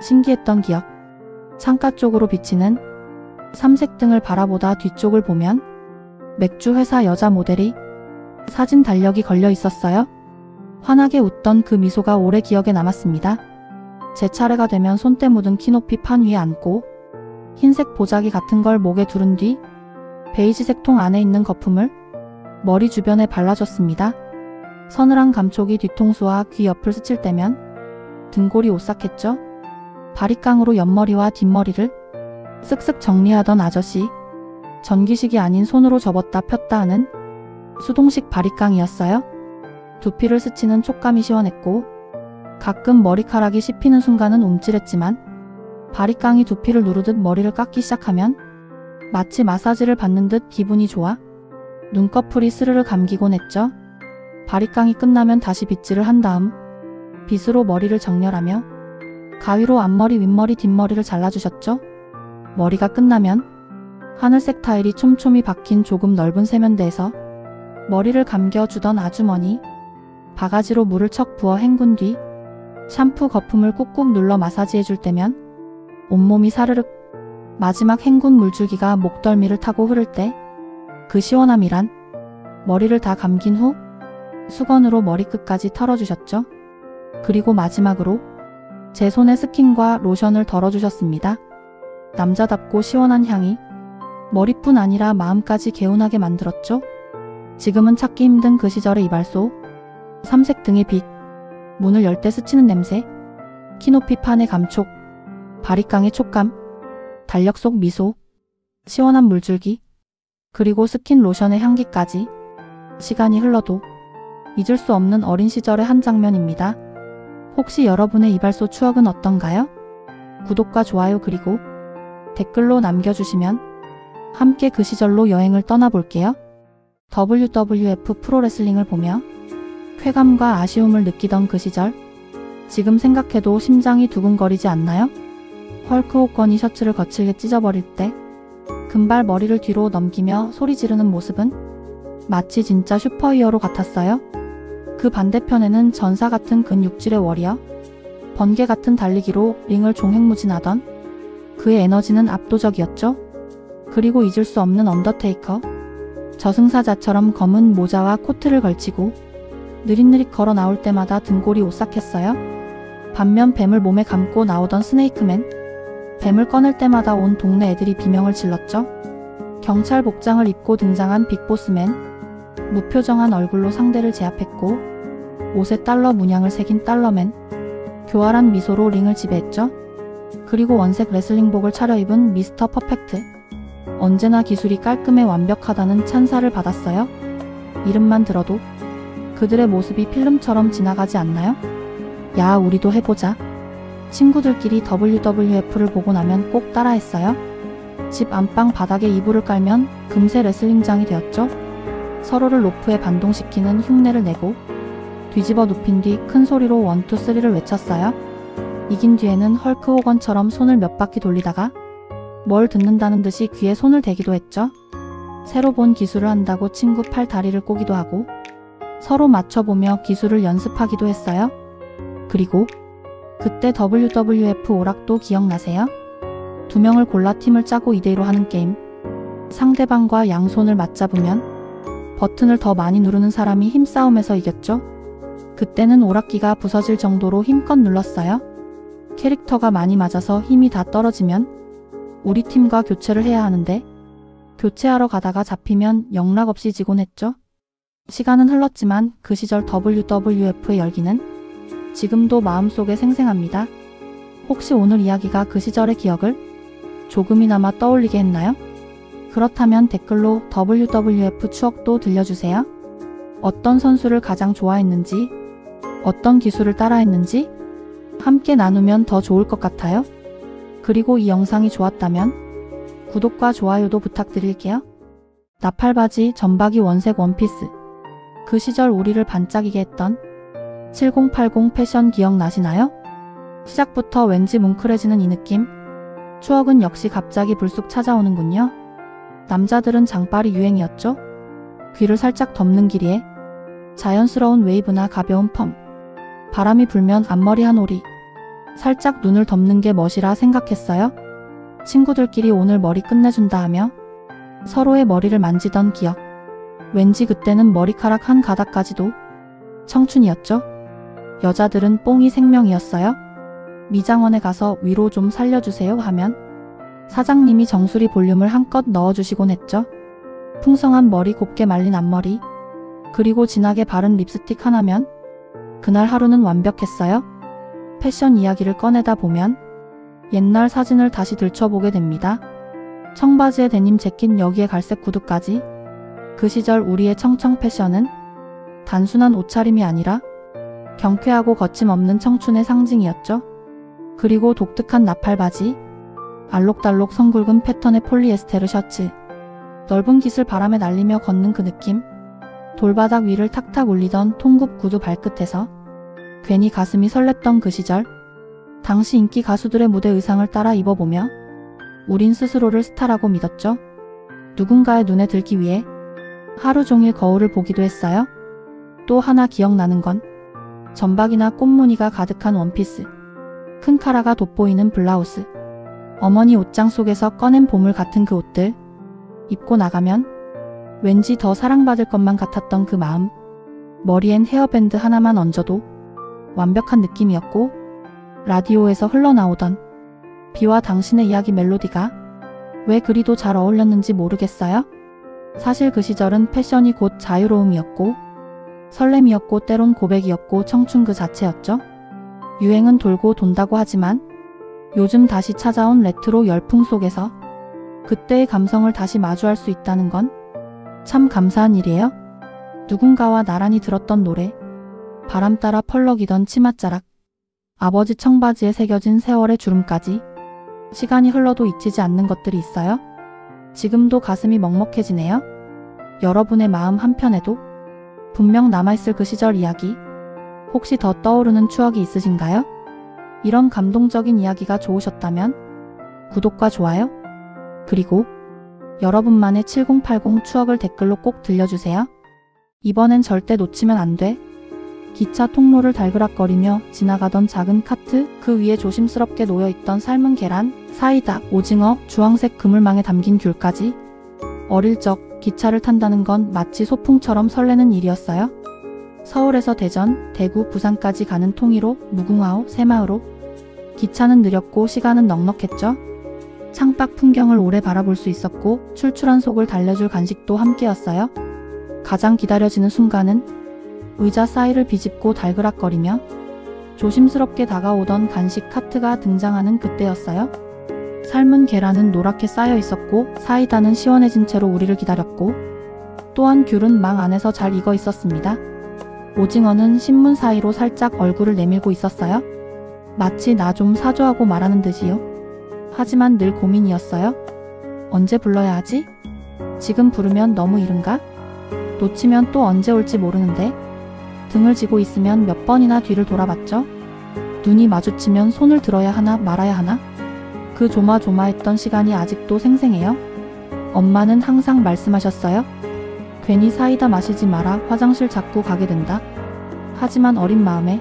신기했던 기억. 창가 쪽으로 비치는 삼색 등을 바라보다 뒤쪽을 보면 맥주 회사 여자 모델이 사진 달력이 걸려 있었어요. 환하게 웃던 그 미소가 오래 기억에 남았습니다. 제 차례가 되면 손때 묻은 키높이 판 위에 앉고 흰색 보자기 같은 걸 목에 두른 뒤 베이지색 통 안에 있는 거품을 머리 주변에 발라줬습니다. 서늘한 감촉이 뒤통수와 귀 옆을 스칠 때면 등골이 오싹했죠. 바리깡으로 옆머리와 뒷머리를 쓱쓱 정리하던 아저씨. 전기식이 아닌 손으로 접었다 폈다 하는 수동식 바리깡이었어요. 두피를 스치는 촉감이 시원했고 가끔 머리카락이 씹히는 순간은 움찔했지만 바리깡이 두피를 누르듯 머리를 깎기 시작하면 마치 마사지를 받는 듯 기분이 좋아 눈꺼풀이 스르르 감기곤 했죠. 바리깡이 끝나면 다시 빗질을 한 다음 빗으로 머리를 정렬하며 가위로 앞머리, 윗머리, 뒷머리를 잘라주셨죠. 머리가 끝나면 하늘색 타일이 촘촘히 박힌 조금 넓은 세면대에서 머리를 감겨주던 아주머니, 바가지로 물을 척 부어 헹군 뒤 샴푸 거품을 꾹꾹 눌러 마사지해줄 때면 온몸이 사르륵, 마지막 헹군 물줄기가 목덜미를 타고 흐를 때 그 시원함이란. 머리를 다 감긴 후 수건으로 머리끝까지 털어주셨죠. 그리고 마지막으로 제 손에 스킨과 로션을 덜어주셨습니다. 남자답고 시원한 향이 머리뿐 아니라 마음까지 개운하게 만들었죠. 지금은 찾기 힘든 그 시절의 이발소, 삼색 등의 빛, 문을 열 때 스치는 냄새, 키높이 판의 감촉, 바리깡의 촉감, 달력 속 미소, 시원한 물줄기, 그리고 스킨 로션의 향기까지 시간이 흘러도 잊을 수 없는 어린 시절의 한 장면입니다. 혹시 여러분의 이발소 추억은 어떤가요? 구독과 좋아요 그리고 댓글로 남겨주시면 함께 그 시절로 여행을 떠나볼게요. WWF 프로레슬링을 보며 쾌감과 아쉬움을 느끼던 그 시절, 지금 생각해도 심장이 두근거리지 않나요? 헐크 호건이 셔츠를 거칠게 찢어버릴 때 금발 머리를 뒤로 넘기며 소리 지르는 모습은 마치 진짜 슈퍼히어로 같았어요. 그 반대편에는 전사 같은 근육질의 워리어, 번개 같은 달리기로 링을 종횡무진하던 그의 에너지는 압도적이었죠. 그리고 잊을 수 없는 언더테이커, 저승사자처럼 검은 모자와 코트를 걸치고 느릿느릿 걸어 나올 때마다 등골이 오싹했어요. 반면 뱀을 몸에 감고 나오던 스네이크맨, 뱀을 꺼낼 때마다 온 동네 애들이 비명을 질렀죠. 경찰 복장을 입고 등장한 빅보스맨, 무표정한 얼굴로 상대를 제압했고 옷에 달러 문양을 새긴 달러맨, 교활한 미소로 링을 지배했죠. 그리고 원색 레슬링복을 차려입은 미스터 퍼펙트, 언제나 기술이 깔끔해 완벽하다는 찬사를 받았어요. 이름만 들어도 그들의 모습이 필름처럼 지나가지 않나요? 야, 우리도 해보자. 친구들끼리 WWF를 보고 나면 꼭 따라했어요. 집 안방 바닥에 이불을 깔면 금세 레슬링장이 되었죠. 서로를 로프에 반동시키는 흉내를 내고 뒤집어 눕힌 뒤 큰 소리로 1, 2, 3를 외쳤어요. 이긴 뒤에는 헐크 호건처럼 손을 몇 바퀴 돌리다가 뭘 듣는다는 듯이 귀에 손을 대기도 했죠. 새로 본 기술을 한다고 친구 팔 다리를 꼬기도 하고 서로 맞춰보며 기술을 연습하기도 했어요. 그리고 그때 WWF 오락도 기억나세요? 2명을 골라 팀을 짜고 2대2로 하는 게임. 상대방과 양손을 맞잡으면 버튼을 더 많이 누르는 사람이 힘싸움에서 이겼죠. 그때는 오락기가 부서질 정도로 힘껏 눌렀어요. 캐릭터가 많이 맞아서 힘이 다 떨어지면 우리 팀과 교체를 해야 하는데 교체하러 가다가 잡히면 영락없이 지곤 했죠. 시간은 흘렀지만 그 시절 WWF의 열기는 지금도 마음속에 생생합니다. 혹시 오늘 이야기가 그 시절의 기억을 조금이나마 떠올리게 했나요? 그렇다면 댓글로 WWF 추억도 들려주세요. 어떤 선수를 가장 좋아했는지, 어떤 기술을 따라했는지 함께 나누면 더 좋을 것 같아요. 그리고 이 영상이 좋았다면 구독과 좋아요도 부탁드릴게요. 나팔바지, 점박이, 원색 원피스. 그 시절 우리를 반짝이게 했던 7080 패션 기억나시나요? 시작부터 왠지 뭉클해지는 이 느낌. 추억은 역시 갑자기 불쑥 찾아오는군요. 남자들은 장발이 유행이었죠. 귀를 살짝 덮는 길이에 자연스러운 웨이브나 가벼운 펌. 바람이 불면 앞머리 한 오리. 살짝 눈을 덮는 게 멋이라 생각했어요. 친구들끼리 오늘 머리 끝내준다 하며 서로의 머리를 만지던 기억. 왠지 그때는 머리카락 한 가닥까지도 청춘이었죠. 여자들은 뽕이 생명이었어요. 미장원에 가서 위로 좀 살려주세요 하면 사장님이 정수리 볼륨을 한껏 넣어주시곤 했죠. 풍성한 머리, 곱게 말린 앞머리, 그리고 진하게 바른 립스틱 하나면 그날 하루는 완벽했어요. 패션 이야기를 꺼내다 보면 옛날 사진을 다시 들춰보게 됩니다. 청바지에 데님 재킷, 여기에 갈색 구두까지. 그 시절 우리의 청청 패션은 단순한 옷차림이 아니라 경쾌하고 거침없는 청춘의 상징이었죠. 그리고 독특한 나팔 바지, 알록달록 성굵은 패턴의 폴리에스테르 셔츠, 넓은 깃을 바람에 날리며 걷는 그 느낌, 돌바닥 위를 탁탁 울리던 통굽 구두 발끝에서 괜히 가슴이 설렜던 그 시절, 당시 인기 가수들의 무대 의상을 따라 입어보며 우린 스스로를 스타라고 믿었죠. 누군가의 눈에 들기 위해 하루 종일 거울을 보기도 했어요. 또 하나 기억나는 건 점박이나 꽃무늬가 가득한 원피스, 큰 카라가 돋보이는 블라우스, 어머니 옷장 속에서 꺼낸 보물 같은 그 옷들, 입고 나가면 왠지 더 사랑받을 것만 같았던 그 마음, 머리엔 헤어밴드 하나만 얹어도 완벽한 느낌이었고, 라디오에서 흘러나오던 비와 당신의 이야기 멜로디가 왜 그리도 잘 어울렸는지 모르겠어요. 사실 그 시절은 패션이 곧 자유로움이었고 설렘이었고 때론 고백이었고 청춘 그 자체였죠. 유행은 돌고 돈다고 하지만 요즘 다시 찾아온 레트로 열풍 속에서 그때의 감성을 다시 마주할 수 있다는 건 참 감사한 일이에요. 누군가와 나란히 들었던 노래, 바람 따라 펄럭이던 치맛자락, 아버지 청바지에 새겨진 세월의 주름까지 시간이 흘러도 잊히지 않는 것들이 있어요. 지금도 가슴이 먹먹해지네요. 여러분의 마음 한편에도 분명 남아있을 그 시절 이야기, 혹시 더 떠오르는 추억이 있으신가요? 이런 감동적인 이야기가 좋으셨다면 구독과 좋아요, 그리고 여러분만의 7080 추억을 댓글로 꼭 들려주세요. 이번엔 절대 놓치면 안 돼. 기차 통로를 달그락거리며 지나가던 작은 카트, 그 위에 조심스럽게 놓여있던 삶은 계란, 사이다, 오징어, 주황색 그물망에 담긴 귤까지. 어릴 적 기차를 탄다는 건 마치 소풍처럼 설레는 일이었어요. 서울에서 대전, 대구, 부산까지 가는 통일호, 무궁화호, 새마을호. 기차는 느렸고 시간은 넉넉했죠. 창밖 풍경을 오래 바라볼 수 있었고 출출한 속을 달래줄 간식도 함께였어요. 가장 기다려지는 순간은 의자 사이를 비집고 달그락거리며 조심스럽게 다가오던 간식 카트가 등장하는 그때였어요. 삶은 계란은 노랗게 쌓여 있었고 사이다는 시원해진 채로 우리를 기다렸고 또한 귤은 망 안에서 잘 익어 있었습니다. 오징어는 신문 사이로 살짝 얼굴을 내밀고 있었어요. 마치 나 좀 사줘 하고 말하는 듯이요. 하지만 늘 고민이었어요. 언제 불러야 하지? 지금 부르면 너무 이른가? 놓치면 또 언제 올지 모르는데. 등을 지고 있으면 몇 번이나 뒤를 돌아봤죠. 눈이 마주치면 손을 들어야 하나 말아야 하나? 그 조마조마했던 시간이 아직도 생생해요. 엄마는 항상 말씀하셨어요. 괜히 사이다 마시지 마라, 화장실 자꾸 가게 된다. 하지만 어린 마음에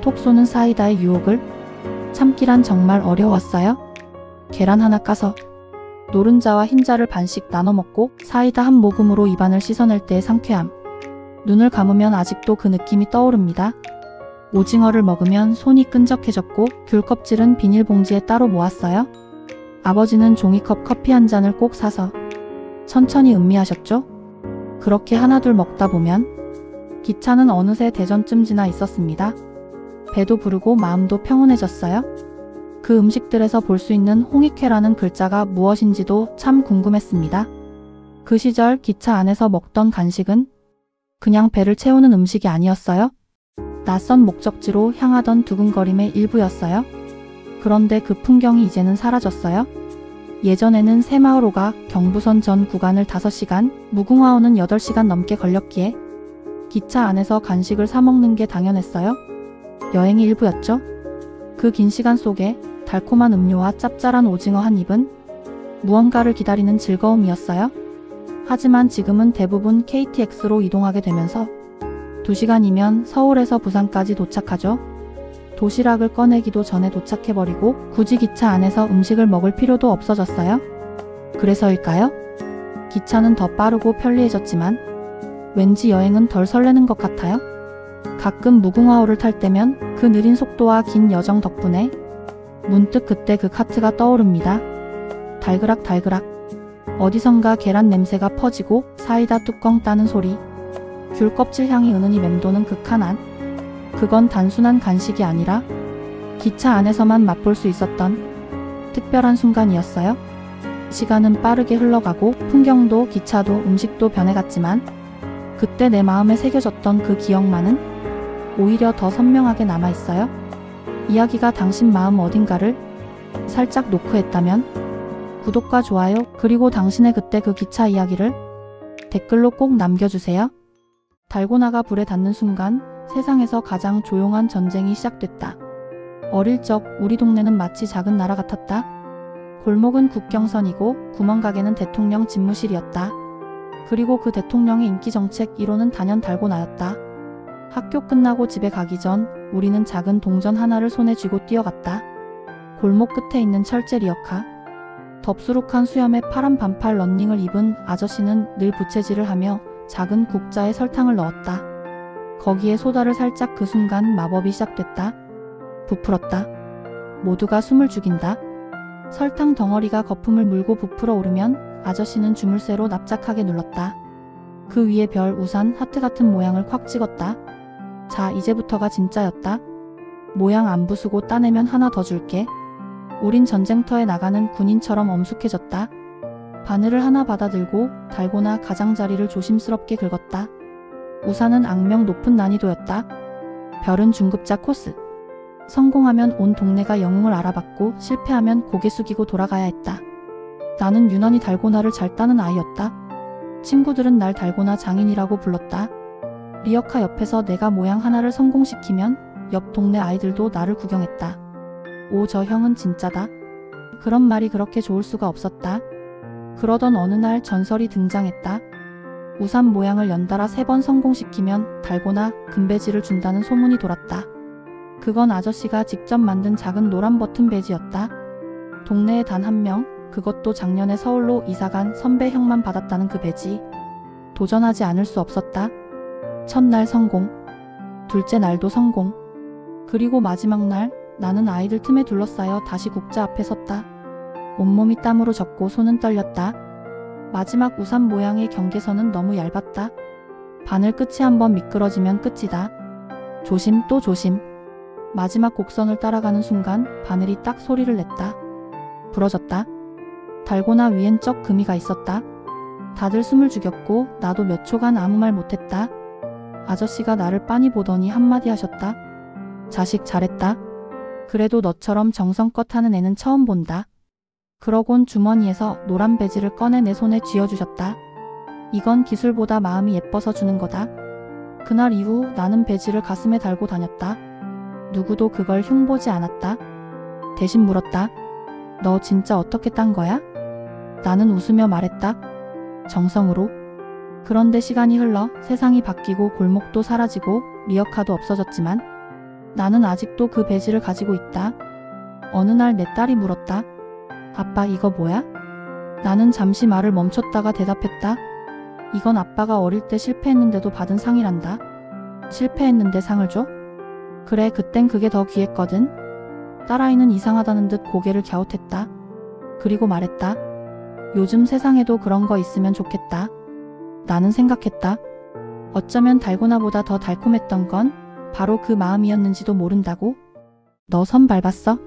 톡 쏘는 사이다의 유혹을 참기란 정말 어려웠어요. 계란 하나 까서 노른자와 흰자를 반씩 나눠 먹고 사이다 한 모금으로 입안을 씻어낼 때의 상쾌함. 눈을 감으면 아직도 그 느낌이 떠오릅니다. 오징어를 먹으면 손이 끈적해졌고 귤 껍질은 비닐봉지에 따로 모았어요. 아버지는 종이컵 커피 한 잔을 꼭 사서 천천히 음미하셨죠. 그렇게 하나둘 먹다 보면 기차는 어느새 대전쯤 지나 있었습니다. 배도 부르고 마음도 평온해졌어요. 그 음식들에서 볼 수 있는 홍익회라는 글자가 무엇인지도 참 궁금했습니다. 그 시절 기차 안에서 먹던 간식은 그냥 배를 채우는 음식이 아니었어요. 낯선 목적지로 향하던 두근거림의 일부였어요. 그런데 그 풍경이 이제는 사라졌어요. 예전에는 새마을호가 경부선 전 구간을 5시간, 무궁화호는 8시간 넘게 걸렸기에 기차 안에서 간식을 사 먹는 게 당연했어요. 여행의 일부였죠. 그 긴 시간 속에 달콤한 음료와 짭짤한 오징어 한 입은 무언가를 기다리는 즐거움이었어요. 하지만 지금은 대부분 KTX로 이동하게 되면서 2시간이면 서울에서 부산까지 도착하죠. 도시락을 꺼내기도 전에 도착해버리고 굳이 기차 안에서 음식을 먹을 필요도 없어졌어요. 그래서일까요? 기차는 더 빠르고 편리해졌지만 왠지 여행은 덜 설레는 것 같아요. 가끔 무궁화호를 탈 때면 그 느린 속도와 긴 여정 덕분에 문득 그때 그 카트가 떠오릅니다. 달그락 달그락. 어디선가 계란 냄새가 퍼지고 사이다 뚜껑 따는 소리. 귤 껍질 향이 은은히 맴도는 극한. 그건 단순한 간식이 아니라 기차 안에서만 맛볼 수 있었던 특별한 순간이었어요. 시간은 빠르게 흘러가고 풍경도 기차도 음식도 변해갔지만 그때 내 마음에 새겨졌던 그 기억만은 오히려 더 선명하게 남아있어요? 이야기가 당신 마음 어딘가를 살짝 노크했다면 구독과 좋아요 그리고 당신의 그때 그 기차 이야기를 댓글로 꼭 남겨주세요. 달고나가 불에 닿는 순간 세상에서 가장 조용한 전쟁이 시작됐다. 어릴 적 우리 동네는 마치 작은 나라 같았다. 골목은 국경선이고 구멍가게는 대통령 집무실이었다. 그리고 그 대통령의 인기정책 1호는 단연 달고나였다. 학교 끝나고 집에 가기 전 우리는 작은 동전 하나를 손에 쥐고 뛰어갔다. 골목 끝에 있는 철제 리어카. 덥수룩한 수염에 파란 반팔 런닝을 입은 아저씨는 늘 부채질을 하며 작은 국자에 설탕을 넣었다. 거기에 소다를 살짝 그 순간 마법이 시작됐다. 부풀었다. 모두가 숨을 죽인다. 설탕 덩어리가 거품을 물고 부풀어 오르면 아저씨는 주물쇠로 납작하게 눌렀다. 그 위에 별, 우산, 하트 같은 모양을 콱 찍었다. 자, 이제부터가 진짜였다. 모양 안 부수고 따내면 하나 더 줄게. 우린 전쟁터에 나가는 군인처럼 엄숙해졌다. 바늘을 하나 받아들고 달고나 가장자리를 조심스럽게 긁었다. 우산은 악명 높은 난이도였다. 별은 중급자 코스. 성공하면 온 동네가 영웅을 알아봤고 실패하면 고개 숙이고 돌아가야 했다. 나는 유난히 달고나를 잘 따는 아이였다. 친구들은 날 달고나 장인이라고 불렀다. 리어카 옆에서 내가 모양 하나를 성공시키면 옆 동네 아이들도 나를 구경했다. 오, 저 형은 진짜다. 그런 말이 그렇게 좋을 수가 없었다. 그러던 어느 날 전설이 등장했다. 우산 모양을 연달아 3번 성공시키면 달고나 금배지를 준다는 소문이 돌았다. 그건 아저씨가 직접 만든 작은 노란 버튼 배지였다. 동네에 단 한 명, 그것도 작년에 서울로 이사간 선배 형만 받았다는 그 배지. 도전하지 않을 수 없었다. 첫날 성공. 둘째 날도 성공. 그리고 마지막 날 나는 아이들 틈에 둘러싸여 다시 국자 앞에 섰다. 온몸이 땀으로 젖고 손은 떨렸다. 마지막 우산 모양의 경계선은 너무 얇았다. 바늘 끝이 한번 미끄러지면 끝이다. 조심 또 조심. 마지막 곡선을 따라가는 순간 바늘이 딱 소리를 냈다. 부러졌다. 달고나 위엔 쩍 금이가 있었다. 다들 숨을 죽였고 나도 몇 초간 아무 말 못했다. 아저씨가 나를 빤히 보더니 한마디 하셨다. 자식 잘했다. 그래도 너처럼 정성껏 하는 애는 처음 본다. 그러곤 주머니에서 노란 배지를 꺼내 내 손에 쥐어주셨다. 이건 기술보다 마음이 예뻐서 주는 거다. 그날 이후 나는 배지를 가슴에 달고 다녔다. 누구도 그걸 흉보지 않았다. 대신 물었다. 너 진짜 어떻게 딴 거야? 나는 웃으며 말했다. 정성으로. 그런데 시간이 흘러 세상이 바뀌고 골목도 사라지고 리어카도 없어졌지만 나는 아직도 그 배지를 가지고 있다. 어느 날 내 딸이 물었다. 아빠 이거 뭐야? 나는 잠시 말을 멈췄다가 대답했다. 이건 아빠가 어릴 때 실패했는데도 받은 상이란다. 실패했는데 상을 줘? 그래, 그땐 그게 더 귀했거든. 딸아이는 이상하다는 듯 고개를 갸웃했다. 그리고 말했다. 요즘 세상에도 그런 거 있으면 좋겠다. 나는 생각했다. 어쩌면 달고나보다 더 달콤했던 건 바로 그 마음이었는지도 모른다고. 너 선 밟았어?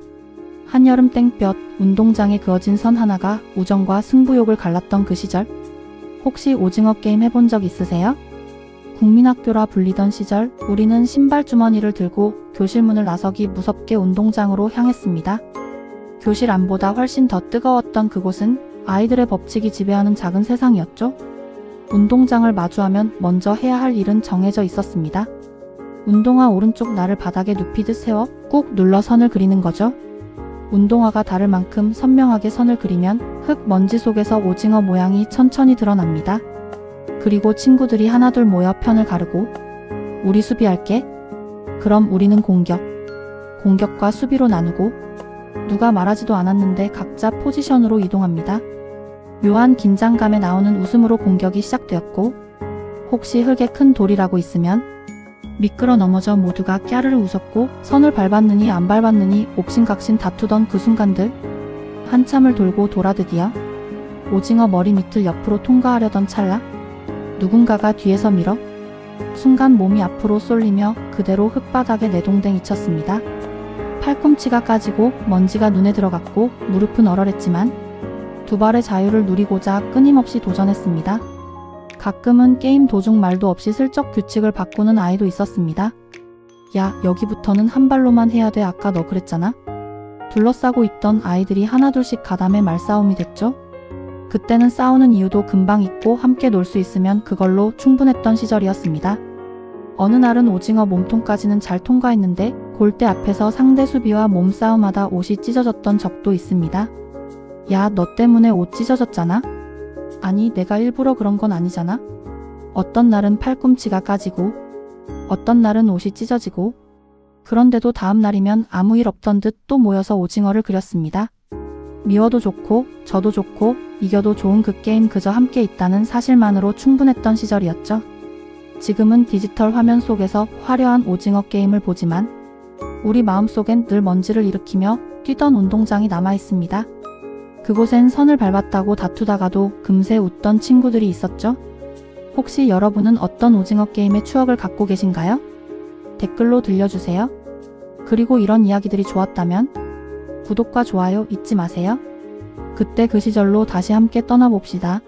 한여름 땡볕 운동장에 그어진 선 하나가 우정과 승부욕을 갈랐던 그 시절. 혹시 오징어 게임 해본 적 있으세요? 국민학교라 불리던 시절 우리는 신발 주머니를 들고 교실 문을 나서기 무섭게 운동장으로 향했습니다. 교실 안보다 훨씬 더 뜨거웠던 그곳은 아이들의 법칙이 지배하는 작은 세상이었죠. 운동장을 마주하면 먼저 해야 할 일은 정해져 있었습니다. 운동화 오른쪽 날을 바닥에 눕히듯 세워 꾹 눌러 선을 그리는 거죠. 운동화가 닿을 만큼 선명하게 선을 그리면 흙 먼지 속에서 오징어 모양이 천천히 드러납니다. 그리고 친구들이 하나둘 모여 편을 가르고 우리 수비할게. 그럼 우리는 공격과 수비로 나누고 누가 말하지도 않았는데 각자 포지션으로 이동합니다. 묘한 긴장감에 나오는 웃음으로 공격이 시작되었고 혹시 흙에 큰 돌이라고 있으면 미끄러 넘어져 모두가 깨르르 웃었고 선을 밟았느니 안 밟았느니 옥신각신 다투던 그 순간들. 한참을 돌고 돌아 드디어 오징어 머리 밑을 옆으로 통과하려던 찰나 누군가가 뒤에서 밀어 순간 몸이 앞으로 쏠리며 그대로 흙바닥에 내동댕 잊혔습니다. 팔꿈치가 까지고 먼지가 눈에 들어갔고 무릎은 얼얼했지만 두 발의 자유를 누리고자 끊임없이 도전했습니다. 가끔은 게임 도중 말도 없이 슬쩍 규칙을 바꾸는 아이도 있었습니다. 야, 여기부터는 한 발로만 해야 돼. 아까 너 그랬잖아? 둘러싸고 있던 아이들이 하나둘씩 가담해 말싸움이 됐죠. 그때는 싸우는 이유도 금방 잊고 함께 놀 수 있으면 그걸로 충분했던 시절이었습니다. 어느 날은 오징어 몸통까지는 잘 통과했는데 골대 앞에서 상대 수비와 몸싸움하다 옷이 찢어졌던 적도 있습니다. 야, 너 때문에 옷 찢어졌잖아? 아니, 내가 일부러 그런 건 아니잖아? 어떤 날은 팔꿈치가 까지고 어떤 날은 옷이 찢어지고 그런데도 다음 날이면 아무 일 없던 듯 또 모여서 오징어를 그렸습니다. 미워도 좋고 져도 좋고 이겨도 좋은 그 게임 그저 함께 있다는 사실만으로 충분했던 시절이었죠. 지금은 디지털 화면 속에서 화려한 오징어 게임을 보지만 우리 마음속엔 늘 먼지를 일으키며 뛰던 운동장이 남아있습니다. 그곳엔 선을 밟았다고 다투다가도 금세 웃던 친구들이 있었죠. 혹시 여러분은 어떤 오징어 게임의 추억을 갖고 계신가요? 댓글로 들려주세요. 그리고 이런 이야기들이 좋았다면 구독과 좋아요 잊지 마세요. 그때 그 시절로 다시 함께 떠나봅시다.